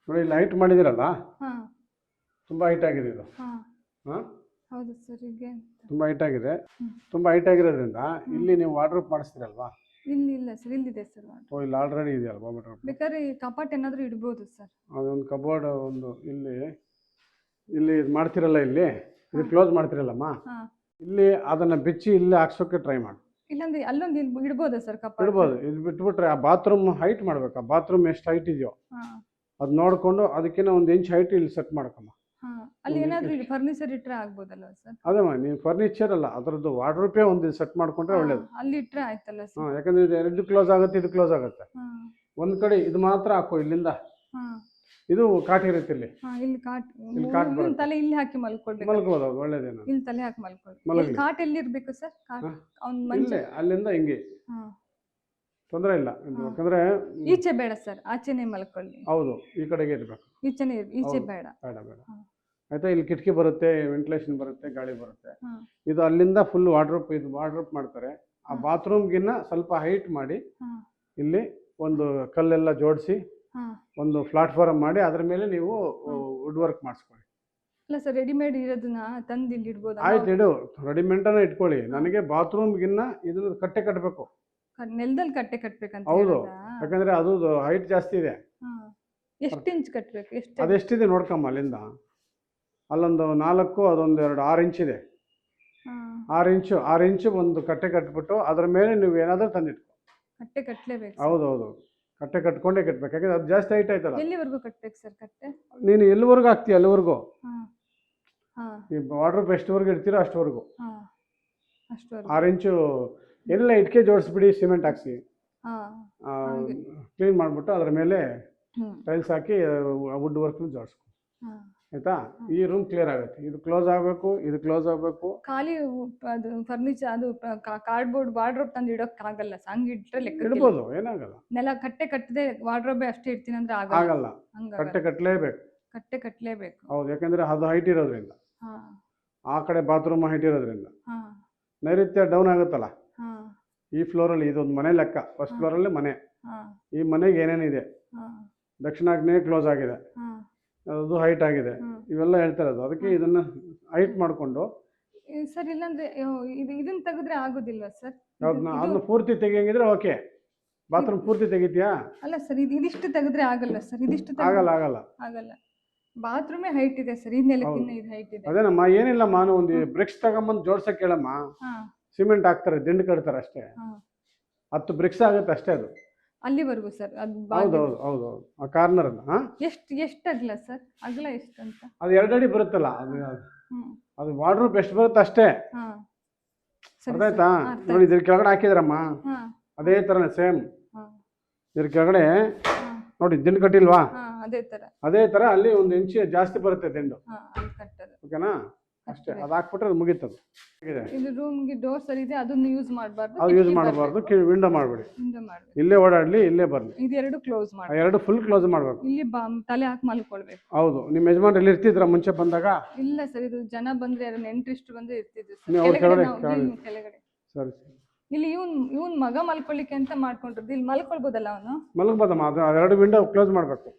ನೋಡಿ, ಇಲ್ಲಿ ಹೈಟ್ ಮಾಡಿದಿರಲ್ಲ, ತುಂಬ ಹೈಟ್ ಆಗಿದೆ ಇದು. ಹೌದು ಸರ್. ಈಗ ತುಂಬ ಹೈಟ್ ಆಗಿದೆ. ತುಂಬ ಹೈಟ್ ಆಗಿರೋದ್ರಿಂದ ಇಲ್ಲಿ ನೀವು ವಾರ್ಡ್ರೋಬ್ ಮಾಡಿಸ್ತೀರಲ್ವಾ? ಇಲ್ಲ ಸರ್, ಇಲ್ಲಿದೆ ಸರ್. ಓ, ಇಲ್ಲಿ ಆಲ್ರೆಡಿ ಇದೆಯಲ್ವಾ ವಾರ್ಡ್ರೋಬ್? ಬೇಕಾದ್ರೆ ಕಪಾಟ್ ಏನಾದರೂ ಇಡ್ಬೋದು ಸರ್. ಅದೊಂದು ಕಬೋರ್ಡ್ ಒಂದು ಇಲ್ಲಿ ಇದು ಮಾಡ್ತಿರಲ್ಲ, ಇಲ್ಲಿ ಇದು ಕ್ಲೋಸ್ ಮಾಡ್ತಿರಲ್ಲಮ್ಮ, ಇಲ್ಲಿ ಅದನ್ನು ಬಿಚ್ಚಿ ಇಲ್ಲಿ ಹಾಕ್ಸೋಕ್ಕೆ ಟ್ರೈ ಮಾಡಿ. ಇಲ್ಲಾಂದ್ರೆ ಅಲ್ಲೊಂದು ಇಡ್ಬೋದಾ ಸರ್ ಕಪಾಟ್? ಇಡ್ಬೋದು. ಇದು ಬಿಟ್ಬಿಟ್ರೆ ಆ ಬಾತ್ರೂಮ್ ಹೈಟ್ ಮಾಡ್ಬೇಕು. ಆ ಬಾತ್ರೂಮ್ ಎಷ್ಟು ಹೈಟ್ ಇದೆಯೋ ಅದು ನೋಡಿಕೊಂಡು ಅದಕ್ಕಿಂತ 1 ಇಂಚ್ ಹೈಟ್ ಇಲ್ಲಿ ಸೆಟ್ ಮಾಡ್ಕಮ್ಮ. ಅಲ್ಲಿ ಏನಾದರೂ ಫರ್ನಿಚರ್ ಇಟ್ಟರೆ ಆಗ್ಬೋದಲ್ಲ ಸರ್? ಅದಮ್ಮ, ನೀವು ಫರ್ನಿಚರ್ ಅಲ್ಲ, ಅದರದ್ದು ವಾರ್ಡ್ರೋಬೇ ಒಂದು ಸೆಟ್ ಮಾಡ್ಕೊಂಡ್ರೆ ಒಳ್ಳೇದು. ಅಲ್ಲಿ ಇಟ್ಟರೆ ಆಯ್ತಲ್ಲ ಸರ್? ಯಾಕಂದ್ರೆ ಇದು 2 ಕ್ಲೋಸ್ ಆಗುತ್ತೆ, ಇದು ಕ್ಲೋಸ್ ಆಗುತ್ತೆ. ಒಂದು ಕಡೆ ಇದು ಮಾತ್ರ ಹಾಕೋ, ಇಲ್ಲಿಂದ ಇದು ಕಾಟ್ ಇರುತ್ತೆ ಇಲ್ಲಿ. ಇಲ್ಲಿ ಕಾಟ್ ತಲೆ ಇಲ್ಲಿ ಹಾಕಿ ಮಲ್ಕೋಬೋದು, ಒಳ್ಳೇದೇನು. ಇಲ್ಲಿ ತಲೆ ಹಾಕಿ ಮಲ್ಕೊಳ್ಳಿ. ಕಾಟ್ ಎಲ್ಲಿ ಇರ್ಬೇಕು ಸರ್? ಅಲ್ಲಿಂದ ಹಿಂಗೆ ತೊಂದರೆ ಇಲ್ಲ. ಯಾಕಂದ್ರೆ ಈಚೆ ಬೇಡ ಸರ್, ಆಚೆನೆ ಮಲ್ಕೊಳ್ಳಿ. ಹೌದು, ಈ ಕಡೆಗೆ ಇರಬೇಕು. ಈಚೆ ಬೇಡ. ಆಯ್ತಾ? ಇಲ್ಲಿ ಕಿಟಕಿ ಬರುತ್ತೆ, ವೆಂಟಿಲೇಷನ್ ಬರುತ್ತೆ, ಗಾಳಿ ಬರುತ್ತೆ. ಇದು ಅಲ್ಲಿಂದ ಫುಲ್ ವಾರ್ಡ್ರೋಬ್ ಮಾಡ್ತಾರೆ. ಆ ಬಾತ್ರೂಮ್ಗಿನ್ನ ಸ್ವಲ್ಪ ಹೈಟ್ ಮಾಡಿ ಇಲ್ಲಿ ಒಂದು ಕಲ್ಲೆಲ್ಲ ಜೋಡಿಸಿ ಒಂದು ಪ್ಲಾಟ್ಫಾರ್ಮ್ ಮಾಡಿ ಅದ್ರ ಮೇಲೆ ನೀವು ವುಡ್ ವರ್ಕ್ ಮಾಡಿಸ್ಕೊಳ್ಳಿ. ಅಲ್ಲ ಸರ್, ರೆಡಿಮೇಡ್ ಇರೋದನ್ನ ತಂದು ಇಲ್ಲಿ ಇಡ್ಬೋದು. ಆಯ್ತು, ಇಡು, ರೆಡಿಮೇಡನ್ನ ಇಟ್ಕೊಳ್ಳಿ. ನನಗೆ ಬಾತ್ರೂಮ್ಗಿನ್ನ ಇದನ್ನ ಕಟ್ಟೆ ಕಟ್ಟಬೇಕು, ನೆಲದಲ್ಲಿ ಕಟ್ಟೆ ಕಟ್ಬೇಕಂತ. ಹೌದು, ಯಾಕಂದ್ರೆ ಅದು ಹೈಟ್ ಜಾಸ್ತಿ ಇದೆ. ಎಷ್ಟು ಇಂಚ್ ಕಟ್ಟಬೇಕು? ಅದೆಷ್ಟಿದೆ ನೋಡ್ಕಮ್ಮ. ಅಲ್ಲಿಂದ ಅಲ್ಲೊಂದು 4, ಅದೊಂದು 2, 6 ಇಂಚ್ ಇದೆ. 6 ಇಂಚು ಒಂದು ಕಟ್ಟೆ ಕಟ್ಬಿಟ್ಟು ಅದ್ರ ಮೇಲೆ ನೀವು ಏನಾದರೂ ತಂದಿಟ್ಕೊ. ಕಟ್ಟೆ ಕಟ್ಟಲೇಬೇಕು. ಹೌದೌದು, ಕಟ್ಟೆ ಕಟ್ಕೊಂಡೇ ಕಟ್ಬೇಕು, ಯಾಕಂದ್ರೆ ಅದು ಜಾಸ್ತಿ ಹೈಟ್ ಆಯ್ತಲ್ಲ. ಎಲ್ಲಿವರೆಗೂ ಕಟ್ಬೇಕು ಸರ್ ಕಟ್ಟೆ? ನೀನು ಎಲ್ಲಿವರೆಗೂ ಹಾಕ್ತೀಯ ಅಲ್ಲಿವರೆಗೂ, ಹಾ ಹಾ ಈ ವಾರ್ಡ್ರೋಬ್ ಎಷ್ಟುವರೆಗೂ ಇಡ್ತೀರೋ ಅಷ್ಟುವರೆಗೂ. ಹಾ ಅಷ್ಟುವರೆಗೂ 6 ಇಂಚು ಎಲ್ಲ ಇಟ್ಕೆ ಜೋಡಿಸ್ಬಿಡಿ, ಸಿಮೆಂಟ್ ಹಾಕ್ಸಿ ಹಾ ಕ್ಲೀನ್ ಮಾಡಿಬಿಟ್ಟು ಅದ್ರ ಮೇಲೆ ಹ್ಮ್ ಟೈಲ್ಸ್ ಹಾಕಿ ವುಡ್ ವರ್ಕ್ನ ಜೋಡಿಸ್ಕೊ. ಹಾ. ಆಯಿತಾ? ಈ ರೂಮ್ ಕ್ಲಿಯರ್ ಆಗುತ್ತೆ. ಇದು ಕ್ಲೋಸ್ ಆಗಬೇಕು, ಇದು ಕ್ಲೋಸ್ ಆಗಬೇಕು. ಖಾಲಿ ಅದು ಫರ್ನಿಚರ್ ಅದು ಕಾರ್ಡ್ಬೋರ್ಡ್ ವಾರ್ಡ್ರೋಬ್ ತಂದು ಇಡೋಕ್ ಆಗಲ್ಲ ಸರ್, ಹಂಗೆ ಇಟ್ರೆ ಲೆಕ್ಕ ಇಡ್ಬೋದು, ಏನಾಗಲ್ಲ. ನೆಲ ಕಟ್ಟೆ ಕಟ್ಟದೆ ವಾರ್ಡ್ರೋಬೇ ಅಷ್ಟೇ ಇಡ್ತೀನಿ ಅಂದ್ರೆ ಆಗಲ್ಲ, ಹಂಗಾಗಲ್ಲ. ಕಟ್ಟೆ ಕಟ್ಟಲೇಬೇಕು. ಕಟ್ಟೆ ಕಟ್ಟಲೇಬೇಕು. ಹೌದು, ಯಾಕಂದ್ರೆ ಅದು ಹೈಟ್ ಇರೋದ್ರಿಂದ, ಹಾ ಆ ಕಡೆ ಬಾತ್ರೂಮ್ ಹೈಟ್ ಇರೋದ್ರಿಂದ ಹಾ ನೈಋತ್ಯ ಡೌನ್ ಆಗುತ್ತಲ್ಲ. ಹಾ ಈ ಫ್ಲೋರಲ್ಲಿ ಇದೊಂದು ಮನೆ ಲೆಕ್ಕ, ಫಸ್ಟ್ ಫ್ಲೋರಲ್ಲಿ ಮನೆ. ಹಾ ಈ ಮನೆಗೆ ಏನೇನಿದೆ, ಹಾ ದಕ್ಷಿಣಾಗ್ನೇಯ ಕ್ಲೋಸ್ ಆಗಿದೆ, ಹಾ ಅದು ಹೈಟ್ ಆಗಿದೆ, ಇವೆಲ್ಲ ಹೇಳ್ತಾ ಇರೋದು. ಅದಕ್ಕೆ ಇದನ್ನ ಹೈಟ್ ಮಾಡಿಕೊಂಡು. ಸರ್ ಇಲ್ಲಾಂದ್ರೆ ಇದನ್ನ ತೆಗೆದ್ರೆ ಆಗೋದಿಲ್ವಾ ಸರ್? ಅದನ್ನ ಪೂರ್ತಿ ತೆಗಿಯಂಗಿದ್ರೆ ಓಕೆ. ಬಾತ್ರೂಮ್ ಪೂರ್ತಿ ತೆಗಿತೀಯಾ? ಅಲ್ಲ ಸರ್, ಇದಿಷ್ಟು ತೆಗೆದ್ರೆ ಆಗಲ್ಲ ಸರ್, ಇದಿಷ್ಟು ಆಗಲ್ಲ ಆಗಲ್ಲ ಆಗಲ್ಲ. ಬಾತ್ರೂಮೇ ಹೈಟ್ ಇದೆ ಸರ್, ಈ ನೆಲಕ್ಕಿನ್ನ ಇದು ಹೈಟ್ ಇದೆ. ಅದೇನಮ್ಮ, ಏನಿಲ್ಲಮ್ಮ, ಒಂದು ಬ್ರಿಕ್ಸ್ ತಗೊಂಬಂದು ಜೋಡ್ಸಕ್ ಹೇಳಮ್ಮ. ಹಾ ಸಿಮೆಂಟ್ ಹಾಕ್ತಾರೆ, ದಿಂಡು ಕಟ್ತಾರೆ ಅಷ್ಟೇ. ಹಾ 10 ಬ್ರಿಕ್ಸ್ ಆಗುತ್ತೆ ಅಷ್ಟೇ ಅದು. ಅಲ್ಲಿವರೆಗೂ ಸರ್ ಅದು ಹೌದೌದು ಹೌದೌದು, ಆ ಕಾರ್ನರ್ ಅಲ್ಲ. ಎಷ್ಟು ಅಗಲ ಸರ್? ಅಗಲ ಎಷ್ಟು ಅಂತ? ಅದು 2 ಅಡಿ ಬರುತ್ತಲ್ಲ, ಹ್ಮ್ ಅದು ವಾರ್ಡ್ರೋಬ್ ಎಷ್ಟು ಬರುತ್ತೆ ಅಷ್ಟೇ. ಹಾ ಸರಿ ಅರ್ಥ ಆಯ್ತಾ? ನೋಡಿ, ಇದ್ರ ಕೆಳಗಡೆ ಹಾಕಿದ್ರಮ್ಮ, ಹಾ ಅದೇ ಥರನೇ ಸೇಮ್. ಹಾ ಇದ್ರ ಕೆಳಗಡೆ ಹಾ ನೋಡಿ ದಿಂಡು ಕಟ್ಟಿಲ್ವಾ? ಹಾ ಅದೇ ತರ ಅಲ್ಲಿ 1 ಇಂಚು ಜಾಸ್ತಿ ಬರುತ್ತೆ ದಿಂಡು. ಹಾ ಅಲ್ಲಿ ಕಟ್ಟದು. ಓಕೆನಾ? ಅಷ್ಟೇ, ಅದು ಹಾಕ್ಬಿಟ್ರೆ ಅದು ಮುಗೀತದು. ಇದು ರೂಮ್ಗೆ ಡೋರ್ ಸರ್ ಇದೆ, ಅದನ್ನ ಯೂಸ್ ಮಾಡಬಾರ್ದು. ಅದು ಯೂಸ್ ಮಾಡಬಾರ್ದು, ವಿಂಡೋ ಮಾಡಬೇಡಿ. ಇಲ್ಲೇ ಓಡಾಡಲಿ, ಇಲ್ಲೇ ಬರಲಿ. ಇದೆರಡು ಕ್ಲೋಸ್ ಮಾಡಿ, 2 ಫುಲ್ ಕ್ಲೋಸ್ ಮಾಡಬೇಕು. ಇಲ್ಲಿ ತಲೆ ಹಾಕಿ ಮಲ್ಕೊಳ್ಬೇಕು. ಹೌದು. ನಿಮ್ಮ ಯಜಮಾನ್ ಎಲ್ಲಿ ಇರ್ತಿದ್ರ ಮುಂಚೆ ಬಂದಾಗ? ಇಲ್ಲ ಸರ್, ಇದು ಜನ ಬಂದ್ರೆ ಯಾರು ನೆಂಟ್ರಿಷ್ಟು ಬಂದ್ರೆ ಇರ್ತಿದ್ರು ಸರ್ ನೀವು ಕೆಳಗಡೆ. ಕೆಳಗಡೆ. ಸರಿ. ಇಲ್ಲಿ ಇವನ್ ಮಗ ಮಲ್ಕೊಳ್ಳಿಕ್ಕೆ ಅಂತ ಮಾಡ್ಕೊಂಡಿರೋದು. ಇಲ್ಲಿ ಮಲ್ಕೊಳ್ಬೋದಲ್ಲ ಅವನು? ಮಲಗ್ಬೋದಮ್ಮ, ಅದು 2 ವಿಂಡೋ ಕ್ಲೋಸ್ ಮಾಡಬೇಕು.